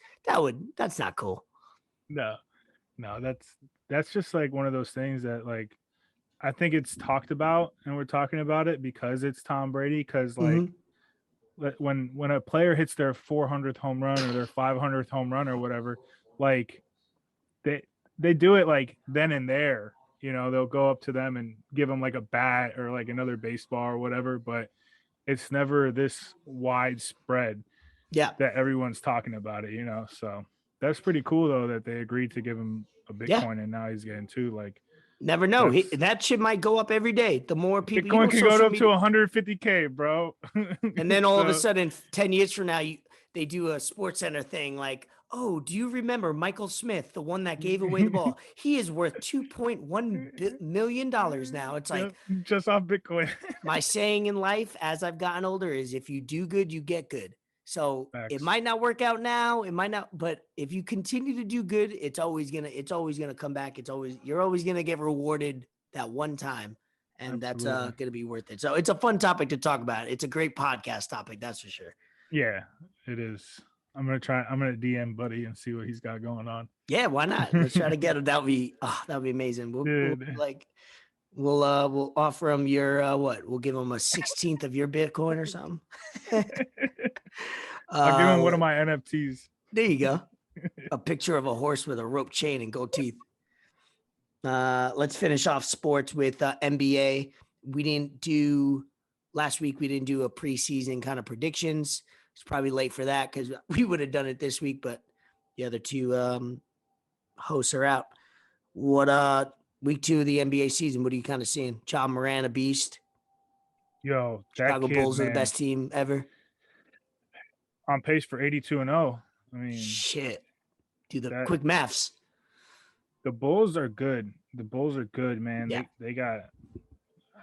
That's not cool. No, that's just like one of those things that, like, I think it's talked about, and we're talking about it because it's Tom Brady. Because like when a player hits their 400th home run or their 500th home run or whatever, like they do it like then and there. They'll go up to them and give them like a bat or like another baseball or whatever, but it's never this widespread that everyone's talking about it, So that's pretty cool though, that they agreed to give him a Bitcoin and now he's getting two. Like, never know. That shit might go up every day. The more people, Bitcoin can go up to 150K, bro. And then all of a sudden, 10 years from now, they do a Sports Center thing like, oh, do you remember Michael Smith, the one that gave away the ball? He is worth $2.1 million now. It's like just off Bitcoin. My saying in life as I've gotten older is, if you do good, you get good. So It might not work out now. It might not, but if you continue to do good, it's always gonna come back. You're always gonna get rewarded that one time. And Absolutely. That's gonna be worth it. So it's a fun topic to talk about. It's a great podcast topic, that's for sure. Yeah, it is. I'm gonna DM Buddy and see what he's got going on. Yeah, why not? Let's try to get him. That'll be amazing. We'll offer him your we'll give him a 16th of your Bitcoin or something. I'll give him one of my NFTs. There you go. A picture of a horse with a rope chain and gold teeth. Let's finish off sports with NBA. Last week we didn't do a preseason kind of predictions. It's probably late for that because we would have done it this week, but the other two hosts are out. What week 2 of the NBA season, what are you kind of seeing? Ja Morant, a beast. Yo, Chicago Bulls are the best team ever. On pace for 82-0. I mean, shit. Do the quick maths. The Bulls are good. The Bulls are good, man. Yeah. They got.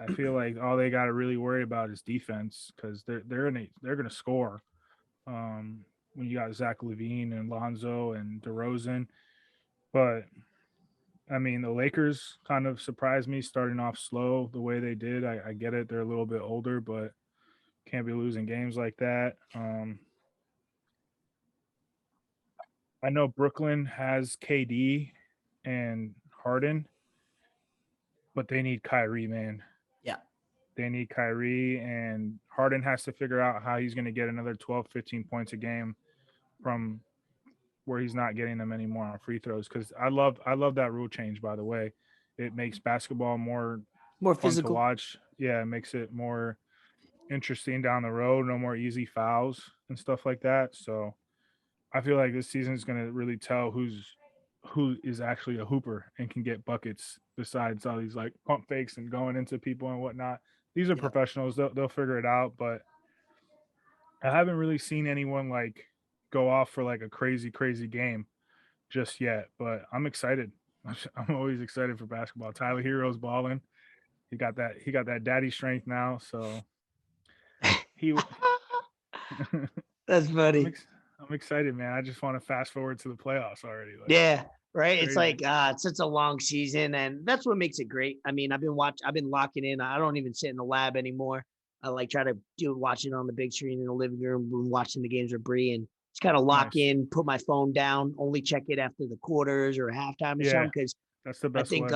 I feel like all they got to really worry about is defense because they're gonna score. When you got Zach LaVine and Lonzo and DeRozan, but I mean the Lakers kind of surprised me starting off slow the way they did. I get it; they're a little bit older, but can't be losing games like that. I know Brooklyn has KD and Harden, but they need Kyrie, man. Yeah. They need Kyrie, and Harden has to figure out how he's going to get another 12, 15 points a game from where he's not getting them anymore on free throws. Because I love that rule change, by the way. It makes basketball more fun physical to watch. Yeah, it makes it more interesting down the road. No more easy fouls and stuff like that. So I feel like this season is going to really tell who is actually a hooper and can get buckets besides all these like pump fakes and going into people and whatnot. These are professionals. They'll figure it out, but I haven't really seen anyone like go off for like a crazy game just yet. But I'm excited. I'm always excited for basketball. Tyler Hero's balling. He got that daddy strength now. So he. That's funny. I'm excited, man. I just want to fast forward to the playoffs already. Like, yeah, right. crazy. It's like it's such a long season, and that's what makes it great. I mean, I've been locking in. I don't even sit in the lab anymore. I like try to watch it on the big screen in the living room, watching the games with Bree, and just kind of lock in, put my phone down, only check it after the quarters or halftime or something. Because that's the best. I think,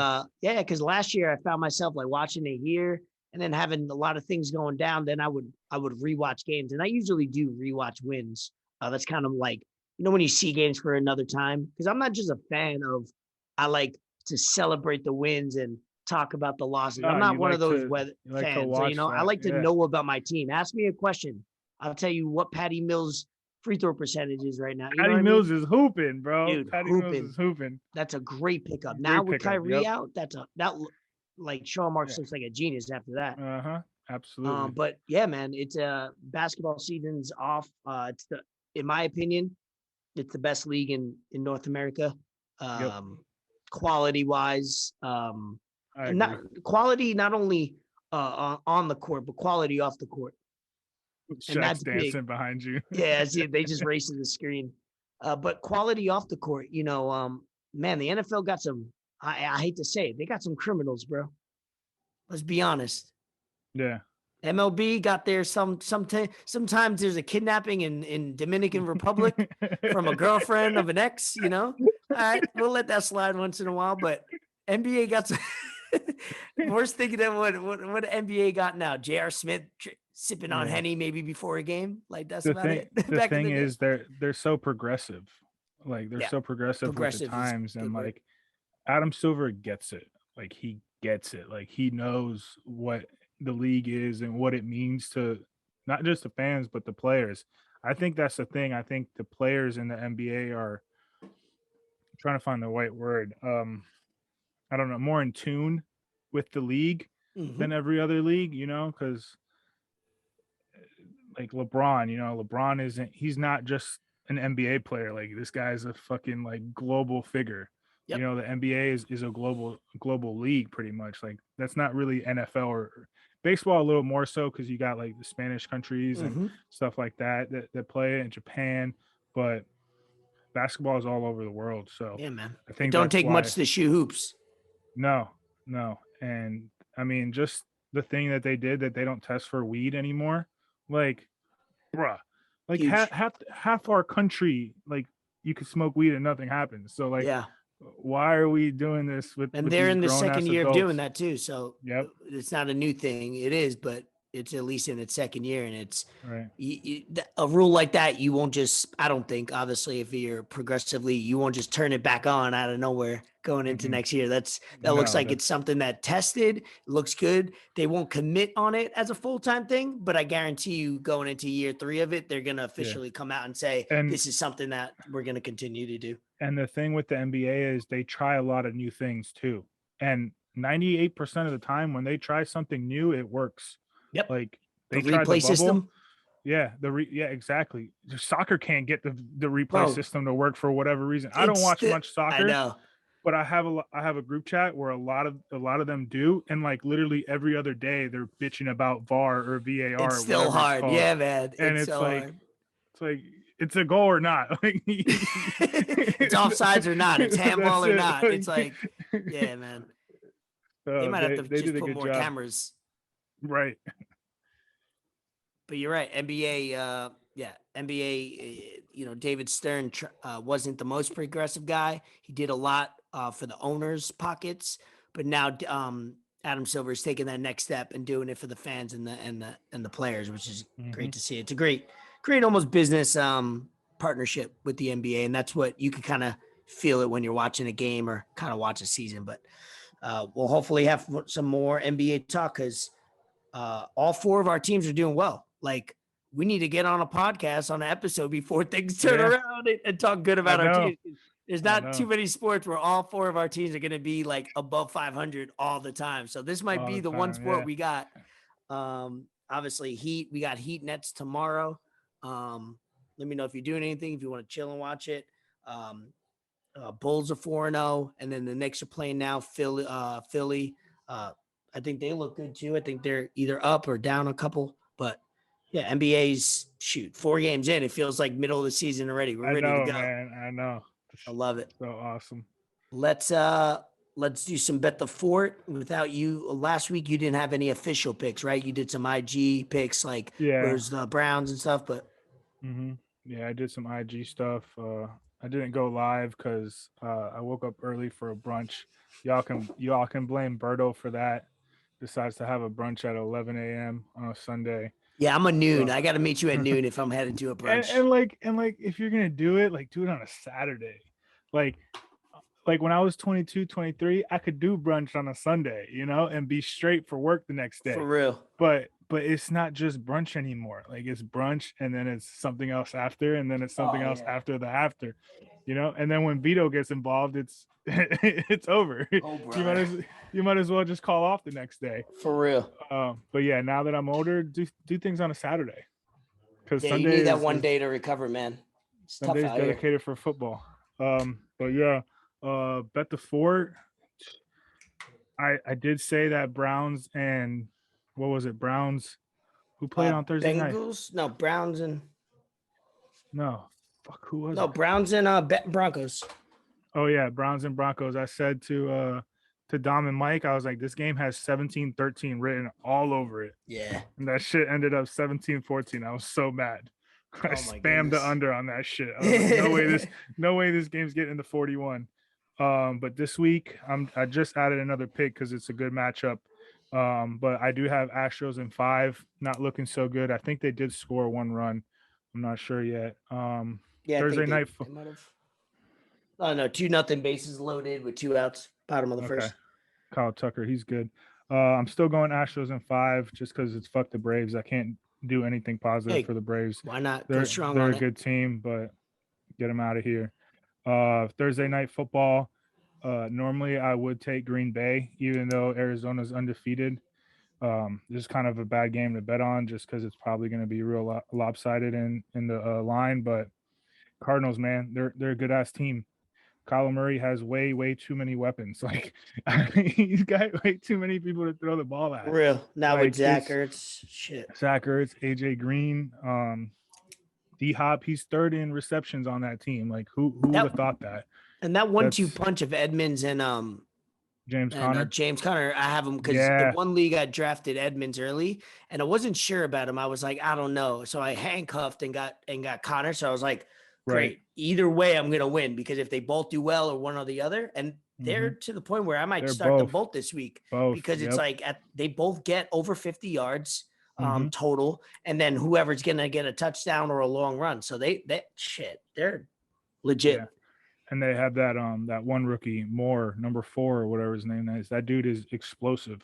because last year I found myself like watching it here and then having a lot of things going down. Then I would rewatch games, and I usually do rewatch wins. That's kind of like, when you see games for another time, because I'm not just a fan of, I like to celebrate the wins and talk about the losses. I'm not one of those fans. I like to know about my team. Ask me a question. I'll tell you what Patty Mills' free throw percentage is right now. Patty Mills is hooping, bro. Dude, Patty Mills is hooping. That's a great pickup. Now with Kyrie out, like Sean Marks looks like a genius after that. Absolutely. But yeah, man, it's basketball season's off. In my opinion, it's the best league in North America. Quality wise, not quality not only on the court, but quality off the court. Shaq's and that's dancing big. Behind you. Yeah, see, they just race to the screen. But quality off the court, man, the NFL got some. I hate to say it, they got some criminals, bro. Let's be honest. Yeah. MLB got there sometimes there's a kidnapping in Dominican Republic from a girlfriend of an ex, All right, we'll let that slide once in a while, but NBA got some worst thinking than what NBA got now. J.R. Smith sipping on Henny maybe before a game. Like that's about it. The thing is they're so progressive. Like they're so progressive with the times, and like Adam Silver gets it. Like he gets it. Like he knows what the league is and what it means to not just the fans but the players. I think that's the thing. I think the players in the NBA are trying to find the right word. I don't know, more in tune with the league than every other league, because like LeBron, he's not just an NBA player. Like this guy's a fucking like global figure. Yep. The NBA is a global league pretty much. Like that's not really NFL or baseball a little more so because you got like the Spanish countries and stuff like that play in Japan, but basketball is all over the world. So yeah, man. I think it don't take much to shoot hoops. No. And I mean, just the thing that they did that they don't test for weed anymore. Like, bruh, like half our country, like you could smoke weed and nothing happens. So like, why are we doing this with they're in the second year adults? Of doing that too. So it's not a new thing. It is, but it's at least in its second year, and it's a rule like that. You won't just, I don't think, obviously, if you're progressively, you won't just turn it back on out of nowhere going into next year. That looks like it's something that tested, looks good. They won't commit on it as a full-time thing, but I guarantee you going into year 3 of it, they're going to officially come out and say, this is something that we're going to continue to do. And the thing with the NBA is they try a lot of new things too. And 98% of the time when they try something new, it works. Yep. Like they the replay system. Yeah. Exactly. Soccer can't get the replay system to work for whatever reason. I don't watch much soccer. I know. but I have a group chat where a lot of them do, and like literally every other day they're bitching about VAR or VAR It's or still whatever it's hard. called. Yeah, man. And It's so hard. it's like it's a goal or not. Like it's offsides or not. It's handball or not. It's like, yeah, man. They might have to they just did a put good more job. cameras. Right. But you're right. NBA, NBA, David Stern wasn't the most progressive guy. He did a lot for the owners' pockets, but now Adam Silver is taking that next step and doing it for the fans and the players, which is great to see. It's a great almost business partnership with the NBA, and that's what you can kind of feel it when you're watching a game or kind of watch a season. But we'll hopefully have some more NBA talk because all four of our teams are doing well. Like, we need to get on a podcast on an episode before things turn around and talk good about our teams. There's not too many sports where all four of our teams are going to be like above 500 all the time. So this might be the one sport we got. Obviously Heat, we got Heat Nets tomorrow. Let me know if you're doing anything, if you want to chill and watch it. Bulls are 4-0, and then the Knicks are playing now. Philly. I think they look good too. I think they're either up or down a couple, but yeah, NBA's 4 games in. It feels like middle of the season already. We're ready to go. Man, I know. I love it. So awesome. Let's do some bet the fort. Without you, last week you didn't have any official picks, right? You did some IG picks, like where's the Browns and stuff, but yeah, I did some IG stuff. I didn't go live because I woke up early for a brunch. Y'all can blame Berto for that. Decides to have a brunch at 11 a.m. on a Sunday. Yeah, I'm a noon. So, I got to meet you at noon if I'm headed to a brunch. And like if you're gonna do it, like do it on a Saturday. Like when I was 22, 23, I could do brunch on a Sunday, and be straight for work the next day. For real. But it's not just brunch anymore. Like it's brunch and then it's something else after, and then it's something else after the after, and then when Vito gets involved, it's it's over. You might as well just call off the next day. For real. But yeah, now that I'm older, do things on a Saturday. Because Sunday you need that one day to recover, man. Sunday's dedicated for football. But yeah, bet the fort. I did say that Browns and what was it? Browns who played on Thursday night? No, Browns and who was it? No, Browns and Broncos. Oh yeah, Browns and Broncos. I said to Dom and Mike, I was like, this game has 17-13 written all over it. Yeah. And that shit ended up 17-14. I was so mad. I spammed the under on that shit. I was like, no way this game's getting into 41. But this week I just added another pick because it's a good matchup. But I do have Astros in 5, not looking so good. I think they did score 1 run. I'm not sure yet. Thursday night. They might have. Oh no, 2-0 bases loaded with 2 outs, bottom of the first. Kyle Tucker, he's good. I'm still going Astros in 5 just because it's fuck the Braves. I can't do anything positive for the Braves. Why not? They're a good team, but get them out of here. Thursday night football. Normally I would take Green Bay, even though Arizona's undefeated. This is kind of a bad game to bet on just because it's probably going to be real lopsided in the line. But Cardinals, man, they're a good ass team. Kyler Murray has way too many weapons. Like he's got way too many people to throw the ball at. Real now with Zach Ertz, AJ Green, D Hop. He's 3rd in receptions on that team. Like who would have thought that? And that 1-2 punch of Edmonds and James Conner, I have him because the one league I drafted Edmonds early, and I wasn't sure about him. I was like, I don't know, so I handcuffed and got Conner. So I was like, great. Either way, I'm gonna win because if they both do well or one or the other, and they're to the point where I might start them both this week because it's like they both get over 50 yards total, and then whoever's gonna get a touchdown or a long run. So they're legit. Yeah. And they have that one rookie, Moore, number 4 or whatever his name is. That dude is explosive.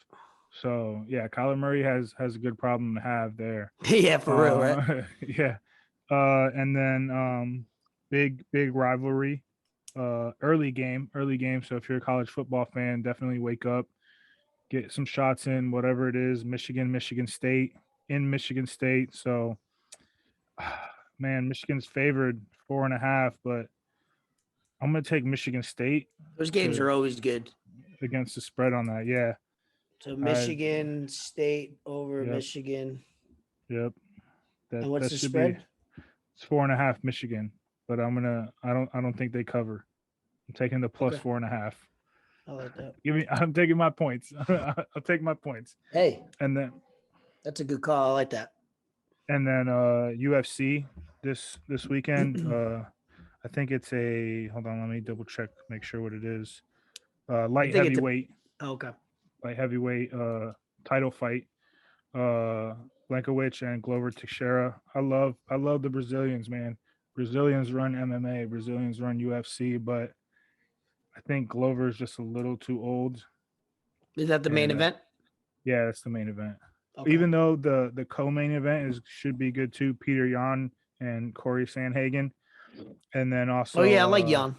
So yeah, Kyler Murray has a good problem to have there. Yeah, for real, right? Yeah. And then big rivalry. Early game. So if you're a college football fan, definitely wake up, get some shots in, whatever it is. Michigan State in Michigan State. So man, Michigan's favored 4.5, but I'm gonna take Michigan State. Those games are always good. Against the spread on that, yeah. So Michigan State over Michigan. Yep. And what's that the should spread? It's 4.5 Michigan, but I don't think they cover. I'm taking the plus 4.5. I like that. I'm taking my points. I'll take my points. Hey. And then that's a good call. I like that. And then UFC this weekend. I think it's hold on, let me double check, make sure what it is. Light heavyweight. Okay. Light heavyweight title fight. Blankowicz and Glover Teixeira. I love the Brazilians, man. Brazilians run MMA, Brazilians run UFC, but I think Glover is just a little too old. Is that the main event? Yeah, that's the main event. Okay. Even though the co-main event should be good too, Peter Yan and Corey Sandhagen, and then also I like Yan.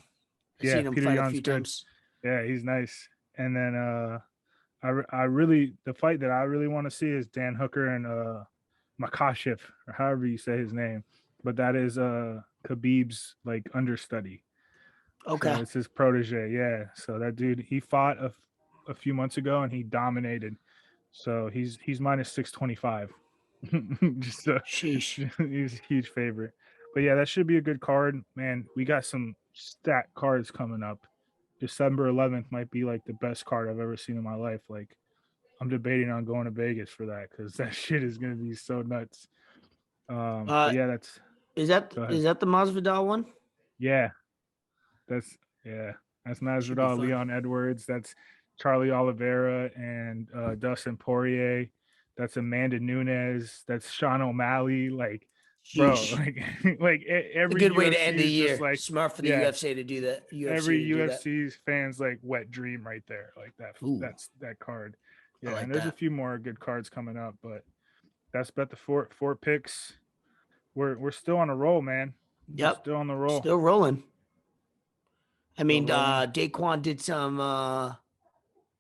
I've seen him Peter fight Yan's a few times. Yeah, he's nice. And then the fight that I really want to see is Dan Hooker and Makhachev, or however you say his name, but that is Khabib's like understudy. Okay, so it's his protege. Yeah, so that dude, he fought a few months ago and he dominated. So he's minus 625. Just he's a huge favorite. But yeah, that should be a good card, man. We got some stacked cards coming up. December 11th might be like the best card I've ever seen in my life. Like, I'm debating on going to Vegas for that because that shit is gonna be so nuts. But yeah, is that the Masvidal one? Yeah, that's Masvidal, Leon Edwards. That's Charlie Oliveira and Dustin Poirier. That's Amanda Nunes. That's Sean O'Malley. Like, bro, like every a good way UFC to end the year. Like, smart for the UFC to do that. Every UFC's fans like wet dream right there. Like that. Ooh. That's that card. Yeah, like and there's a few more good cards coming up, but that's bet the four picks. We're still on a roll, man. Yep, still on the roll. Still rolling. I mean, Daquan did some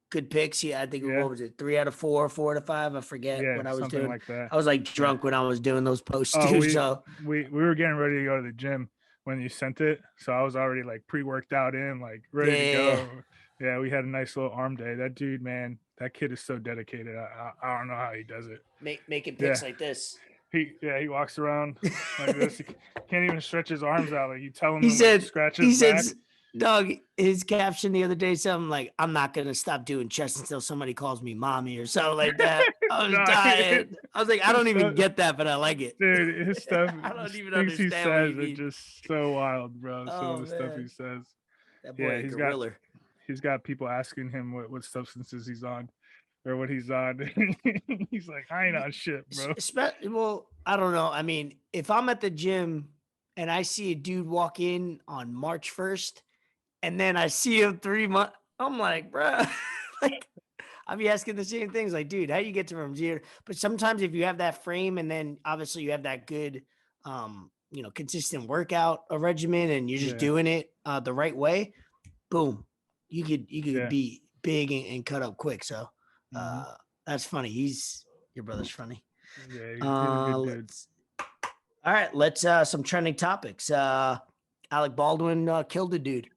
good picks. Yeah, I think what was it? 3 out of 4, 4 out of 5. I forget what I was doing. Like that. I was like drunk when I was doing those posts too. We were getting ready to go to the gym when you sent it, so I was already like pre-worked out in, like ready to go. Yeah, we had a nice little arm day. That dude, man, that kid is so dedicated. I don't know how he does it. Making picks like this. He walks around like this. He can't even stretch his arms out. Like you tell him to scratch his back. Doug, his caption the other day, something like, "I'm not gonna stop doing chest until somebody calls me mommy" or something like that. I was dying. I was like, I don't even get that, but I like it. Dude, his stuff. I don't even understand he what he says means. It's just so wild, bro. Some of the stuff he says. That boy, he's got people asking him what substances he's on or what he's on. He's like, I ain't on shit, bro. Well, I don't know. I mean, if I'm at the gym and I see a dude walk in on March 1st and then I see him 3 months, I'm like, bro, like, I'll be asking the same things. Like, dude, how you get to from 0? But sometimes if you have that frame and then obviously you have that good, consistent workout regimen and you're just doing it the right way, boom, you could be big and cut up quick. So that's funny. Your brother's funny. Yeah, he's a good dude. All right, let's some trending topics. Alec Baldwin killed a dude.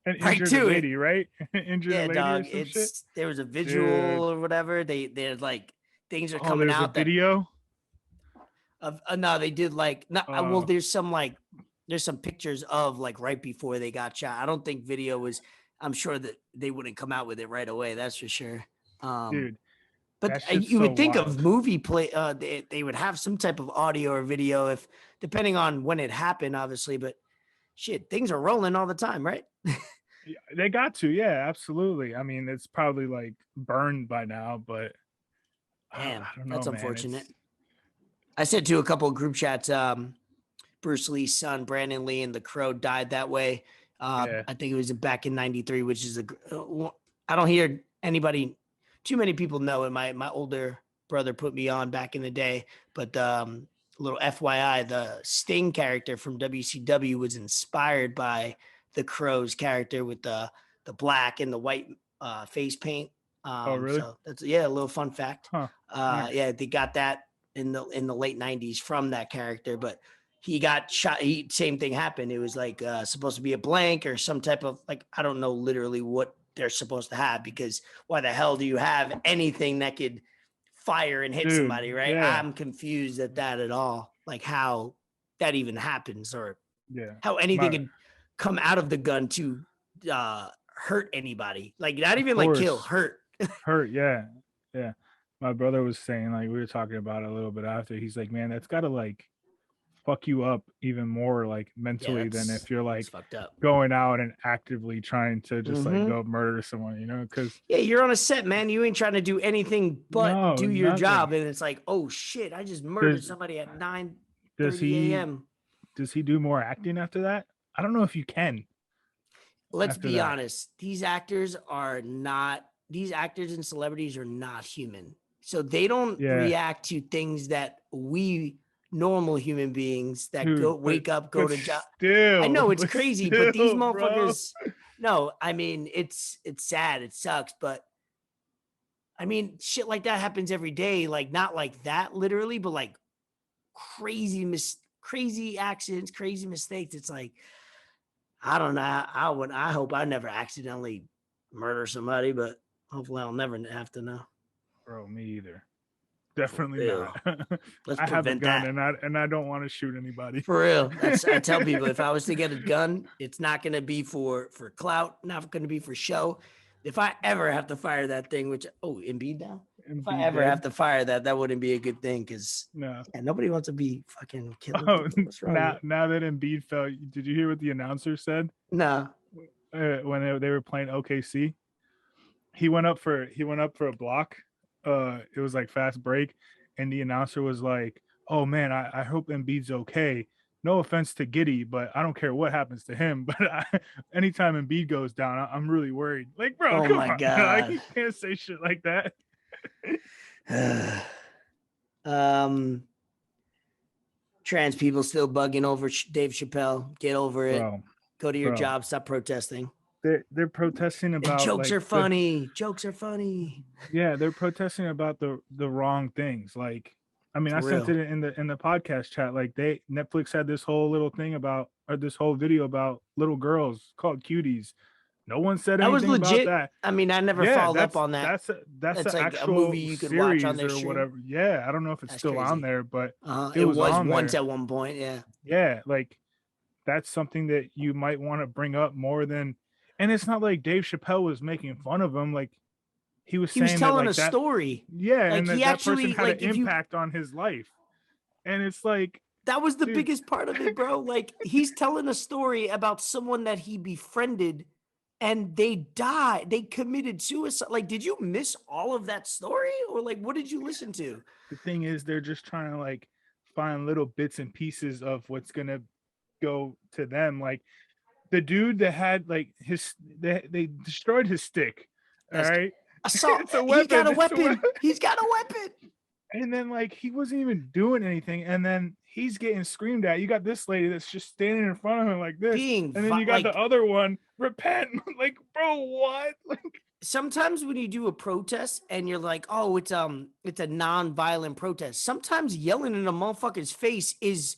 And injured a lady, right? Injured a lady dog. Or some shit? There was a visual or whatever. They're like things are coming out. Video. No, they did like not. Well, there's some pictures of like right before they got shot. I don't think video was. I'm sure that they wouldn't come out with it right away. That's for sure. Dude. But you would think of movie play. They would have some type of audio or video, if depending on when it happened, obviously. But shit, things are rolling all the time, right? Yeah, they got to, yeah, absolutely. I mean, it's probably like burned by now, but damn, I don't know, that's unfortunate. I said to a couple of group chats, Bruce Lee's son, Brandon Lee, and the Crow died that way. I think it was back in '93, which is I don't hear anybody. Too many people know it. My older brother put me on back in the day, but a little FYI, the Sting character from WCW was inspired by the Crow's character with the black and the white face paint. Oh, really? So that's a little fun fact. Huh. Yeah, they got that in the late '90s from that character. But he got shot. Same thing happened. It was like supposed to be a blank or some type of like, I don't know literally what they're supposed to have, because why the hell do you have anything that could fire and hit somebody, right? Yeah. I'm confused at that at all. Like how that even happens, or Yeah. how anything could come out of the gun to hurt anybody. Like not even like kill, hurt. Hurt, yeah. Yeah. My brother was saying, like, we were talking about it a little bit after. He's like, man, that's gotta like fuck you up even more like mentally than if you're like fucked up going out and actively trying to just like go murder someone, you know? Because you're on a set, man. You ain't trying to do anything but do your job, and it's like, oh shit, I just murdered somebody at 9:30 a.m. Does he do more acting after that? I don't know if you can. Let's be honest. These actors and celebrities are not human, so they don't react to things that we normal human beings that wake up, go to job. I know it's crazy, but these motherfuckers, no, I mean, it's sad. It sucks. But I mean, shit like that happens every day. Like not like that literally, but like crazy accidents, crazy mistakes. It's like, I don't know. I hope I never accidentally murder somebody, but hopefully I'll never have to know. Bro, me either. Definitely not. Let's I have a gun that. and I don't want to shoot anybody. For real. I tell people, if I was to get a gun, it's not going to be for clout, not going to be for show. If I ever have to fire that thing, which Embiid now. If I ever have to fire that wouldn't be a good thing, because nobody wants to be fucking killed. Now that Embiid fell, did you hear what the announcer said? No. When they were playing OKC, he went up for a block. It was like fast break, and the announcer was like, "Oh man, I hope Embiid's okay. No offense to Giddey, but I don't care what happens to him. But anytime Embiid goes down, I'm really worried." Like, bro, come on, like, you can't say shit like that. Trans people still bugging over Dave Chappelle. Get over it. Go to your job. Stop protesting. They're protesting about jokes are funny. Jokes are funny. Yeah, they're protesting about the wrong things. Like, I mean, I sent it in the podcast chat. Like, Netflix had this whole little thing about, or this whole video about little girls called cuties. No one said anything that was legit. About that. I mean, I never followed up on that. That's an like actual a movie you could watch on their or whatever. Yeah, I don't know if it's still crazy. On there, but it was once at one point. Yeah. Yeah, like that's something that you might want to bring up more than. And it's not like Dave Chappelle was making fun of him. Like he was telling a story. Yeah, like, and that person had an impact on his life. And it's like that was the biggest part of it, bro. Like he's telling a story about someone that he befriended, and they died. They committed suicide. Like, did you miss all of that story, or like what did you listen to? The thing is, they're just trying to like find little bits and pieces of what's gonna go to them. Like. The dude that had like they destroyed his stick. All right. It's a weapon. He's got a weapon. He's got a weapon. And then like he wasn't even doing anything. And then he's getting screamed at. You got this lady that's just standing in front of him like this. And then you got the other one, repent. Like, bro, what? Like sometimes when you do a protest and you're like, oh, it's a non-violent protest. Sometimes yelling in a motherfucker's face is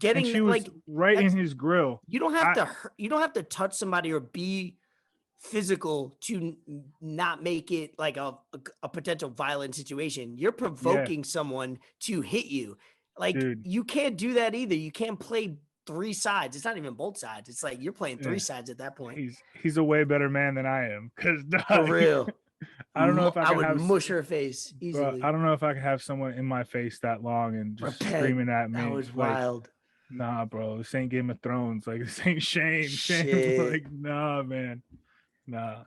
getting she was like right in his grill. You don't have to touch somebody or be physical to not make it like a potential violent situation. You're provoking someone to hit you. Like you can't do that either. You can't play three sides. It's not even both sides. It's like you're playing three sides at that point. He's a way better man than I am. Cause for real. I don't know if I would mush her face easily. Bro, I don't know if I could have someone in my face that long and just screaming at me. That was wild. Nah, bro, this ain't Game of Thrones. Like this ain't Shame. Like, nah, man. Nah.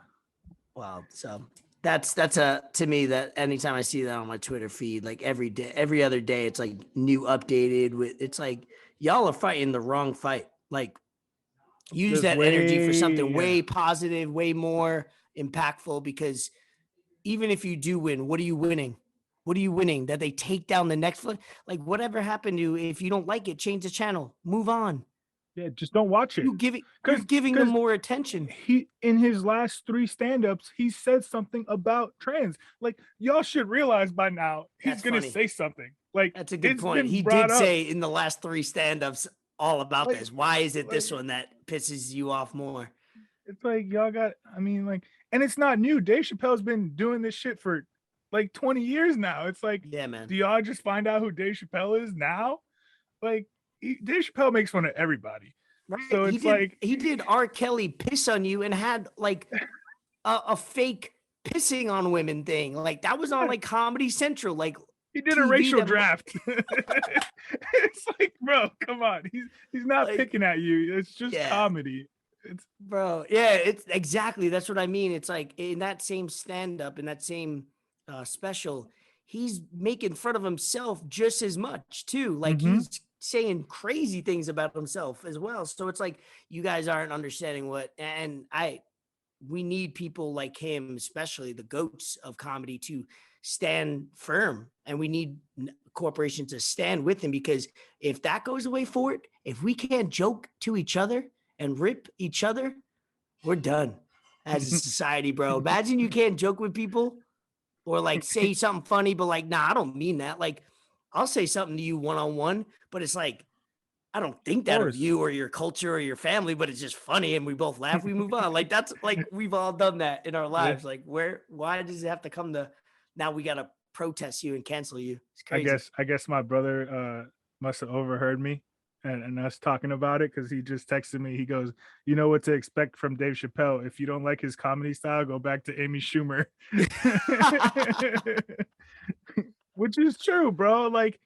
Wow. So that's to me that anytime I see that on my Twitter feed, like every day, every other day, it's like new updated with. It's like y'all are fighting the wrong fight. Like use that energy for something way positive, way more impactful, because even if you do win, what are you winning? What are you winning? That they take down the next like whatever happened to you, if you don't like it, change the channel, move on. Yeah, just don't watch it. You're giving them more attention. He, in his last 3 stand-ups, he said something about trans. Like, y'all should realize by now he's gonna say something. Like, that's a good point. He did say in the last 3 stand-ups all about this. Why is it this one that pisses you off more? It's like y'all got. I mean, like, and it's not new. Dave Chappelle's been doing this shit for like 20 years now. It's like, yeah, man. Do y'all just find out who Dave Chappelle is now? Like, Dave Chappelle makes fun of everybody. Right. So it's he did R. Kelly piss on you and had like a fake pissing on women thing. Like that was on like Comedy Central. Like he did a racial draft. It's like, bro, come on. He's not like, picking at you. It's just comedy. It's exactly. That's what I mean. It's like in that same stand-up, in that same special, he's making fun of himself just as much too. Like he's saying crazy things about himself as well. So it's like you guys aren't understanding we need people like him, especially the goats of comedy, to stand firm, and we need corporations to stand with him, because if that goes away for it, if we can't joke to each other and rip each other, we're done as a society, bro. Imagine you can't joke with people or like say something funny, but like, nah, I don't mean that. Like, I'll say something to you one-on-one, but it's like, I don't think that of you or your culture or your family, but it's just funny and we both laugh, we move on. Like that's like, we've all done that in our lives. Like why does it have to come to now we got to protest you and cancel you? It's crazy. I guess my brother must have overheard me and us talking about it, because he just texted me. He goes, you know what to expect from Dave Chappelle. If you don't like his comedy style, go back to Amy Schumer. Which is true, bro. Like,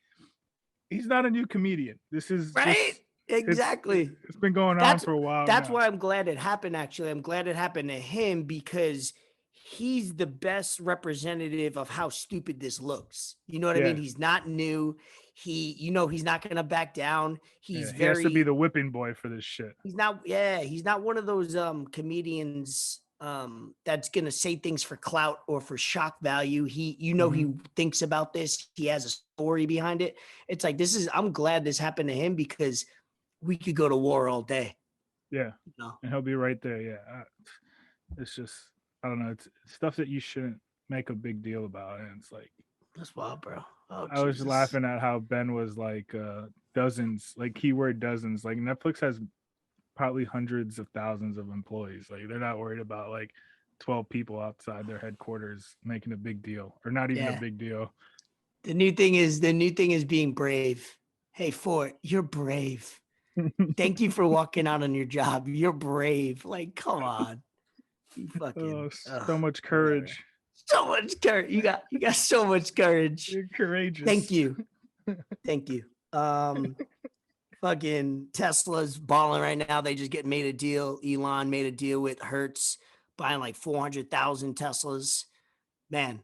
he's not a new comedian. This is right. Exactly. It's been going on for a while. That's why I'm glad it happened. Actually, I'm glad it happened to him, because he's the best representative of how stupid this looks. You know what I mean? He's not new. He's not going to back down. He has to be the whipping boy for this shit. He's not one of those comedians that's going to say things for clout or for shock value. He thinks about this. He has a story behind it. It's like, I'm glad this happened to him, because we could go to war all day. Yeah. And he'll be right there. Yeah. It's just, I don't know. It's stuff that you shouldn't make a big deal about. And it's like, that's wild, bro. Oh, I was laughing at how Ben was like dozens, like keyword dozens. Like Netflix has probably hundreds of thousands of employees. Like they're not worried about like 12 people outside their headquarters making a big deal, or not even a big deal. The new thing is being brave. Hey, Fort, you're brave. Thank you for walking out on your job. You're brave. Like, come on. You fucking so much courage. So much courage. You got so much courage. You're courageous. Thank you. Fucking Tesla's balling right now. They just made a deal. Elon made a deal with Hertz, buying like 400,000 Teslas. Man,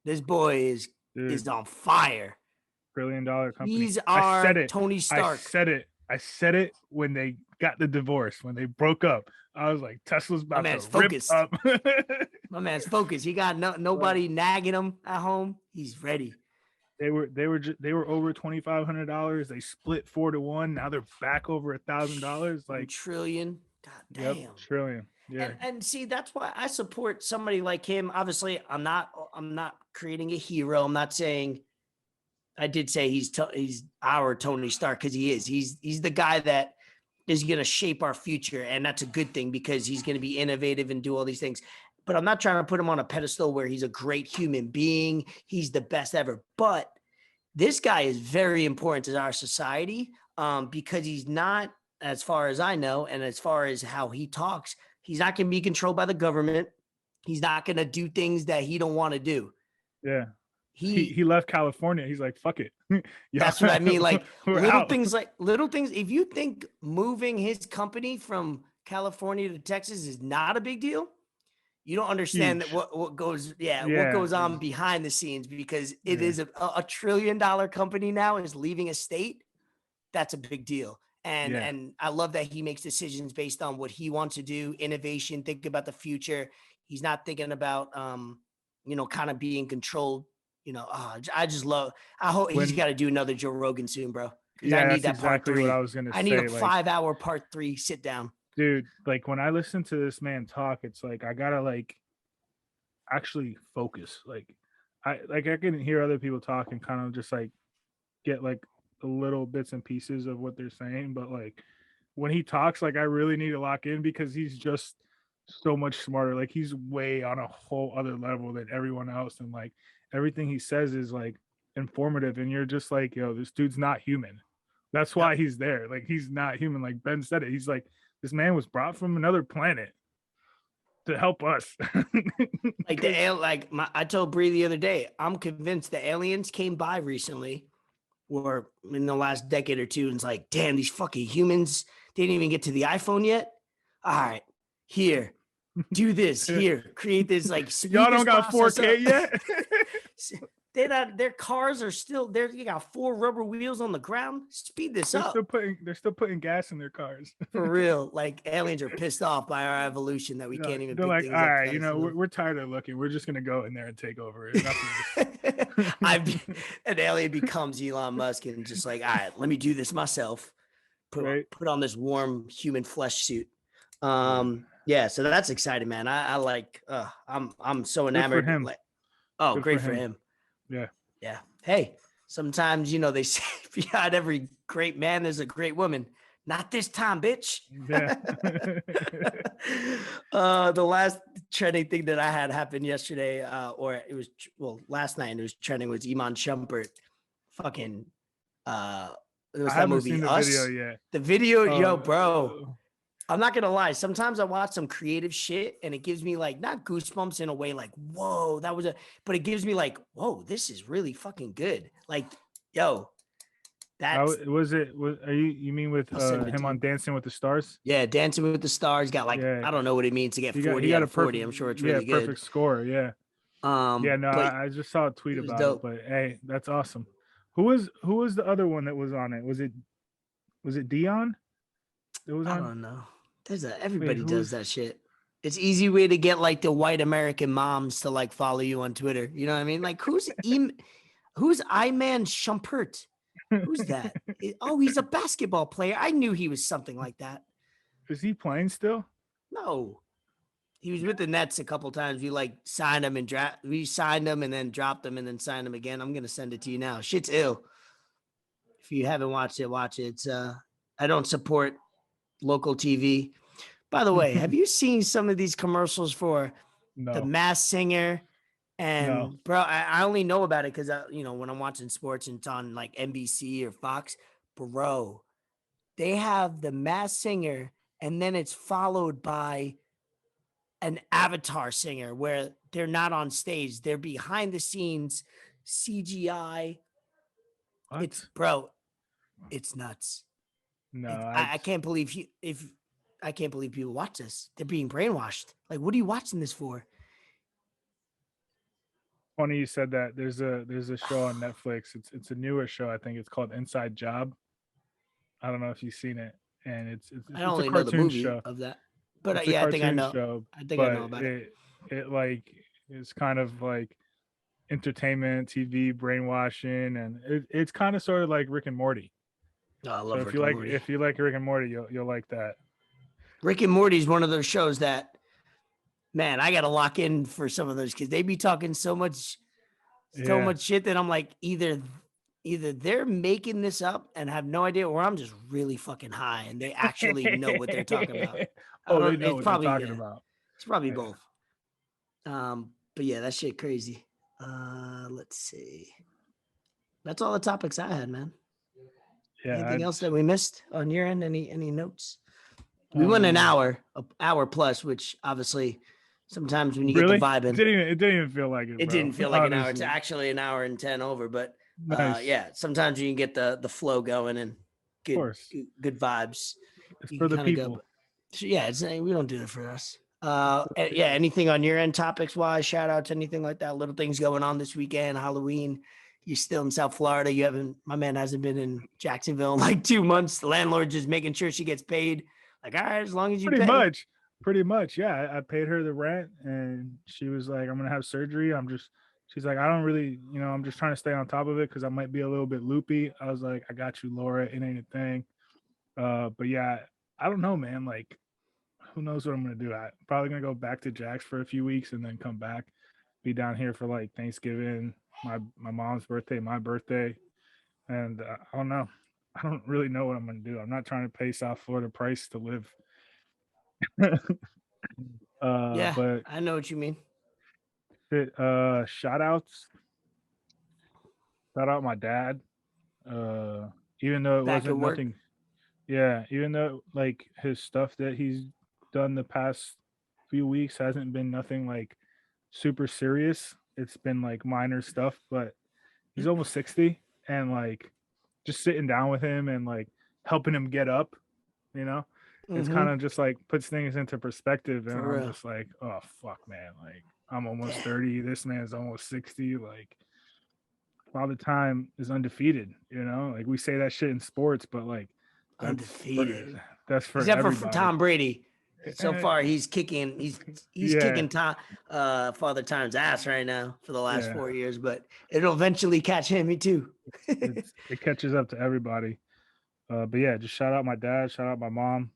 this boy is on fire. $1 billion company. He's our Tony Stark. I said it when they got the divorce, when they broke up. I was like, Tesla's about to rip up. My man's focused. He got nobody nagging him at home. He's ready. They were over $2,500. They split 4-1. Now they're back over $1,000. Like trillion. God damn. Yep, trillion. Yeah. And see, that's why I support somebody like him. Obviously, I'm not creating a hero. I'm not saying. I did say he's our Tony Stark, because he is. He's the guy that is going to shape our future, and that's a good thing, because he's going to be innovative and do all these things. But I'm not trying to put him on a pedestal where he's a great human being. He's the best ever. But this guy is very important to our society, because he's not, as far as I know, and as far as how he talks, he's not going to be controlled by the government. He's not going to do things that he don't want to do. Yeah. He left California. He's like, fuck it. That's what I mean. Like little things. If you think moving his company from California to Texas is not a big deal, you don't understand that what goes on behind the scenes, because it is a $1 trillion company now is leaving a state. That's a big deal. And I love that he makes decisions based on what he wants to do, innovation, think about the future. He's not thinking about, kind of being controlled. I hope he's got to do another Joe Rogan soon, bro. Yeah, I need that's that part exactly 3. what I was gonna I need say. a Like, 5-hour part 3 sit down. dude, like when I listen to this man talk, it's like I gotta like actually focus. Like I can hear other people talk and kind of just like get like the little bits and pieces of what they're saying, but like when he talks, like I really need to lock in because he's just so much smarter. Like he's way on a whole other level than everyone else, and like everything he says is like informative, and you're just like, yo, this dude's not human. That's why he's there. Like he's not human. Like Ben said it. He's like, this man was brought from another planet to help us. Like I told Bree the other day, I'm convinced the aliens came by recently or in the last decade or two, and it's like, damn, these fucking humans didn't even get to the iPhone yet. All right, here, do this. Here, create this like speed. Y'all don't got 4K yet. Their cars are still there. You got 4 rubber wheels on the ground. Speed this up. They're still putting gas in their cars. For real. Like aliens are pissed off by our evolution that we can't even. They're like, all right, you know, we're tired of looking. We're just gonna go in there and take over. An alien becomes Elon Musk and just like, all right, let me do this myself. Put on this warm human flesh suit. Yeah, so that's exciting, man. I like. I'm so enamored. Good for him. Good great for him. Yeah. Hey, sometimes they say behind every great man there's a great woman. Not this time, bitch. Yeah. The last trending thing that I had happen yesterday, or it was last night, and it was trending, was Iman Shumpert. Fucking it was that movie Us. Video yet. The video, yo, bro. I'm not gonna lie. Sometimes I watch some creative shit and it gives me like not goosebumps in a way like, whoa, but it gives me like, whoa, this is really fucking good. Like, yo, you mean with him on Dancing with the Stars? Yeah, Dancing with the Stars. Got like, I don't know what it means to get 40 out of 40. I'm sure it's really good. Perfect score. Yeah. I just saw a tweet about it, but hey, that's awesome. Who was the other one that was on it? Was it Dion? It was on. I don't know. Everybody does that shit. It's easy way to get like the white American moms to like follow you on Twitter. You know what I mean? Like who's Iman Shumpert? Who's that? Oh, he's a basketball player. I knew he was something like that. Is he playing still? No. He was with the Nets a couple times. We like signed him and we signed him and then dropped him and then signed him again. I'm gonna send it to you now. Shit's ill. If you haven't watched it, watch it. It's I don't support local TV. By the way, have you seen some of these commercials for The Masked Singer? And bro, I only know about it because when I'm watching sports and it's on like NBC or Fox, bro, they have The Masked Singer and then it's followed by an avatar singer where they're not on stage, they're behind the scenes CGI. What? It's nuts. No, I can't believe I can't believe people watch this. They're being brainwashed. Like, what are you watching this for? Funny you said that. There's a show on Netflix. It's a newer show. I think it's called Inside Job. I don't know if you've seen it, and it's I only a know the movie show of that. But yeah, I think I know. I know about it. It like is kind of like entertainment, TV, brainwashing, and it's kind of sort of like Rick and Morty. Oh, I love so Rick and Morty. If you like Rick and Morty, you'll like that. Rick and Morty is one of those shows that, man, I gotta lock in for some of those because they be talking so much shit that I'm like, either they're making this up and have no idea, or I'm just really fucking high and they actually know what they're talking about. They know what they're talking about. It's probably both. But yeah, that shit crazy. Let's see. That's all the topics I had, man. Yeah. Anything else that we missed on your end? Any notes? We went an hour plus, which obviously sometimes when you get the vibe in, it didn't even feel like it. It didn't feel like an hour. It's actually an hour and 10 over, but nice. Yeah, sometimes you can get the flow going and good vibes. It's for the people. We don't do it for us. Anything on your end topics wise, shout out to anything like that, little things going on this weekend, Halloween. You're still in South Florida. My man hasn't been in Jacksonville in like 2 months. The landlord just making sure she gets paid. Like, all right, as long as you pretty much. Yeah. I paid her the rent and she was like, I'm going to have surgery. I'm just She's like, I don't really, I'm just trying to stay on top of it because I might be a little bit loopy. I was like, I got you, Laura. It ain't a thing. But yeah, I don't know, man. Like, who knows what I'm gonna do? I'm probably gonna go back to Jack's for a few weeks and then come back, be down here for like Thanksgiving, my mom's birthday, my birthday, and I don't know. I don't really know what I'm gonna do. I'm not trying to pay South Florida price to live. Yeah, but I know what you mean. Shout outs. Shout out my dad. Even though it Back at wasn't work. nothing. Yeah, even though like his stuff that he's done the past few weeks hasn't been nothing like super serious. It's been like minor stuff, but he's almost 60 and like just sitting down with him and like helping him get up, you know, it's kind of just like puts things into perspective. And For I'm real. just like, oh, fuck, man. Like, I'm almost Yeah. 30. This man's almost 60. Like, Father Time is undefeated, like we say that shit in sports, but like, Undefeated. that's for Except for everybody. Tom Brady. So far, he's kicking Yeah. kicking Father Time's ass right now for the last Yeah. 4 years, but it'll eventually catch him too. It catches up to everybody. But yeah, just shout out my dad, shout out my mom,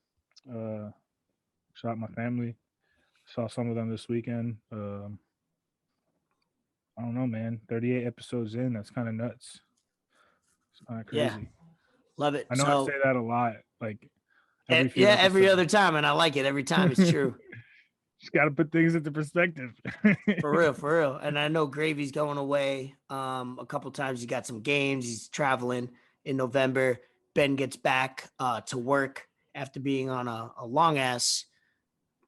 shout out my family. Saw some of them this weekend. I don't know, man. 38 episodes in, that's kind of nuts. It's kind of crazy. Yeah, love it. I know I say that a lot, like every other time, and I like it every time. It's true. Just got to put things into perspective. For real. And I know Gravy's going away. A couple times he got some games. He's traveling in November. Ben gets back to work after being on a long ass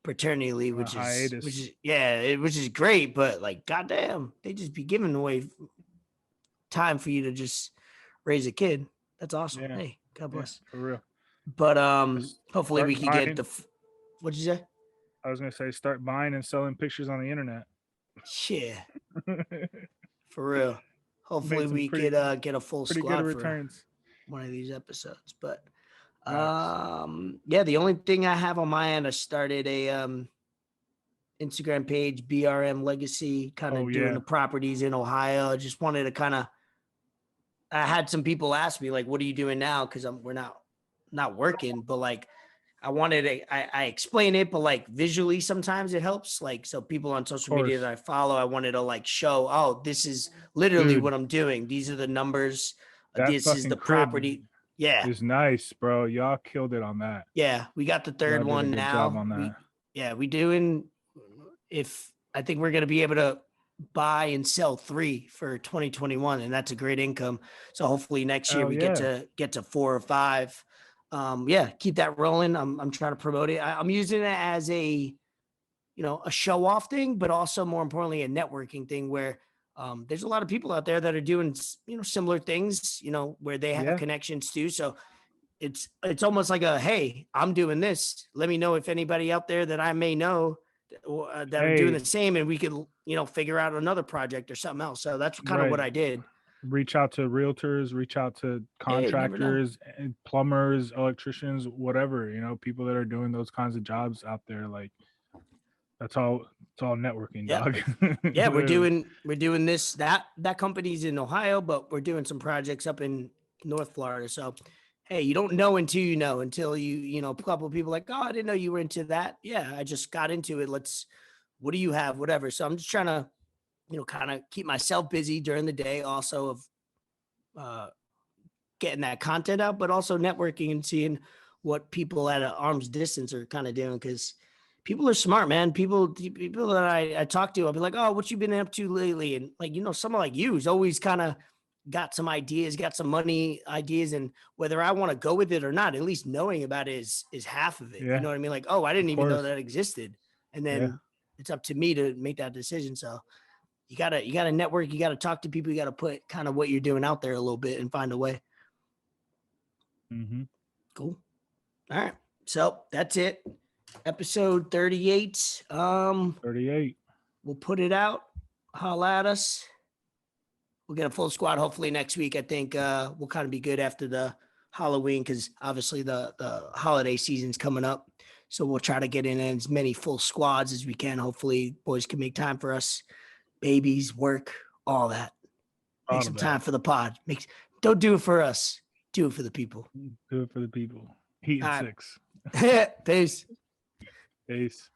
paternity leave, which is great. But like, goddamn, they just be giving away time for you to just raise a kid. That's awesome. Yeah. Hey, God bless. For real. But hopefully we can get the. What'd you say? I was gonna say start buying and selling pictures on the internet. Yeah. For real. Hopefully we could get a full squad good returns for one of these episodes. But the only thing I have on my end, I started a Instagram page, BRM Legacy, kind of doing the properties in Ohio. I just wanted to I had some people ask me like, what are you doing now? Because we're not working, but like I explain it, but like visually sometimes it helps. Like, so people on social media that I follow, I wanted to like show, oh, this is literally what I'm doing. These are the numbers. This is the property. Yeah. It's nice, bro. Y'all killed it on that. Yeah. We got the third one now. Job on that. We doing, I think we're going to be able to buy and sell 3 for 2021. And that's a great income. So hopefully next year we get to 4 or 5. Keep that rolling. I'm trying to promote it. I'm using it as a show off thing, but also more importantly, a networking thing where there's a lot of people out there that are doing, similar things, where they have connections too. So it's almost like hey, I'm doing this. Let me know if anybody out there that I may know that are doing the same, and we could, figure out another project or something else. So that's kind of what I did. Reach out to realtors, reach out to contractors, and plumbers, electricians, whatever, people that are doing those kinds of jobs out there. Like, it's all networking, dog. Yeah, we're doing this, that company's in Ohio, but we're doing some projects up in North Florida. So, hey, you don't know until you know, until a couple of people like, oh, I didn't know you were into that. Yeah, I just got into it. What do you have? Whatever. So I'm just trying to, kind of keep myself busy during the day, also of getting that content out, but also networking and seeing what people at an arm's distance are kind of doing. Because people are smart, man. People that I talk to, I'll be like, oh, what you been up to lately? And like, someone like you is always kind of got some ideas, got some money ideas. And whether I want to go with it or not, at least knowing about it is half of it. Yeah. You know what I mean? Like, oh, I didn't even know that existed. And then it's up to me to make that decision. So you gotta network, you gotta talk to people, you gotta put kind of what you're doing out there a little bit and find a way. Mm-hmm. Cool. All right. So that's it. Episode 38. 38. We'll put it out. Holla at us. We'll get a full squad hopefully next week. I think we'll kind of be good after the Halloween because obviously the holiday season's coming up. So we'll try to get in as many full squads as we can. Hopefully boys can make time for us. Babies, work, all that. All Make of some that. time for the pod. Don't do it for us. Do it for the people. Do it for the people. Heat and All right. 6. Peace. Peace.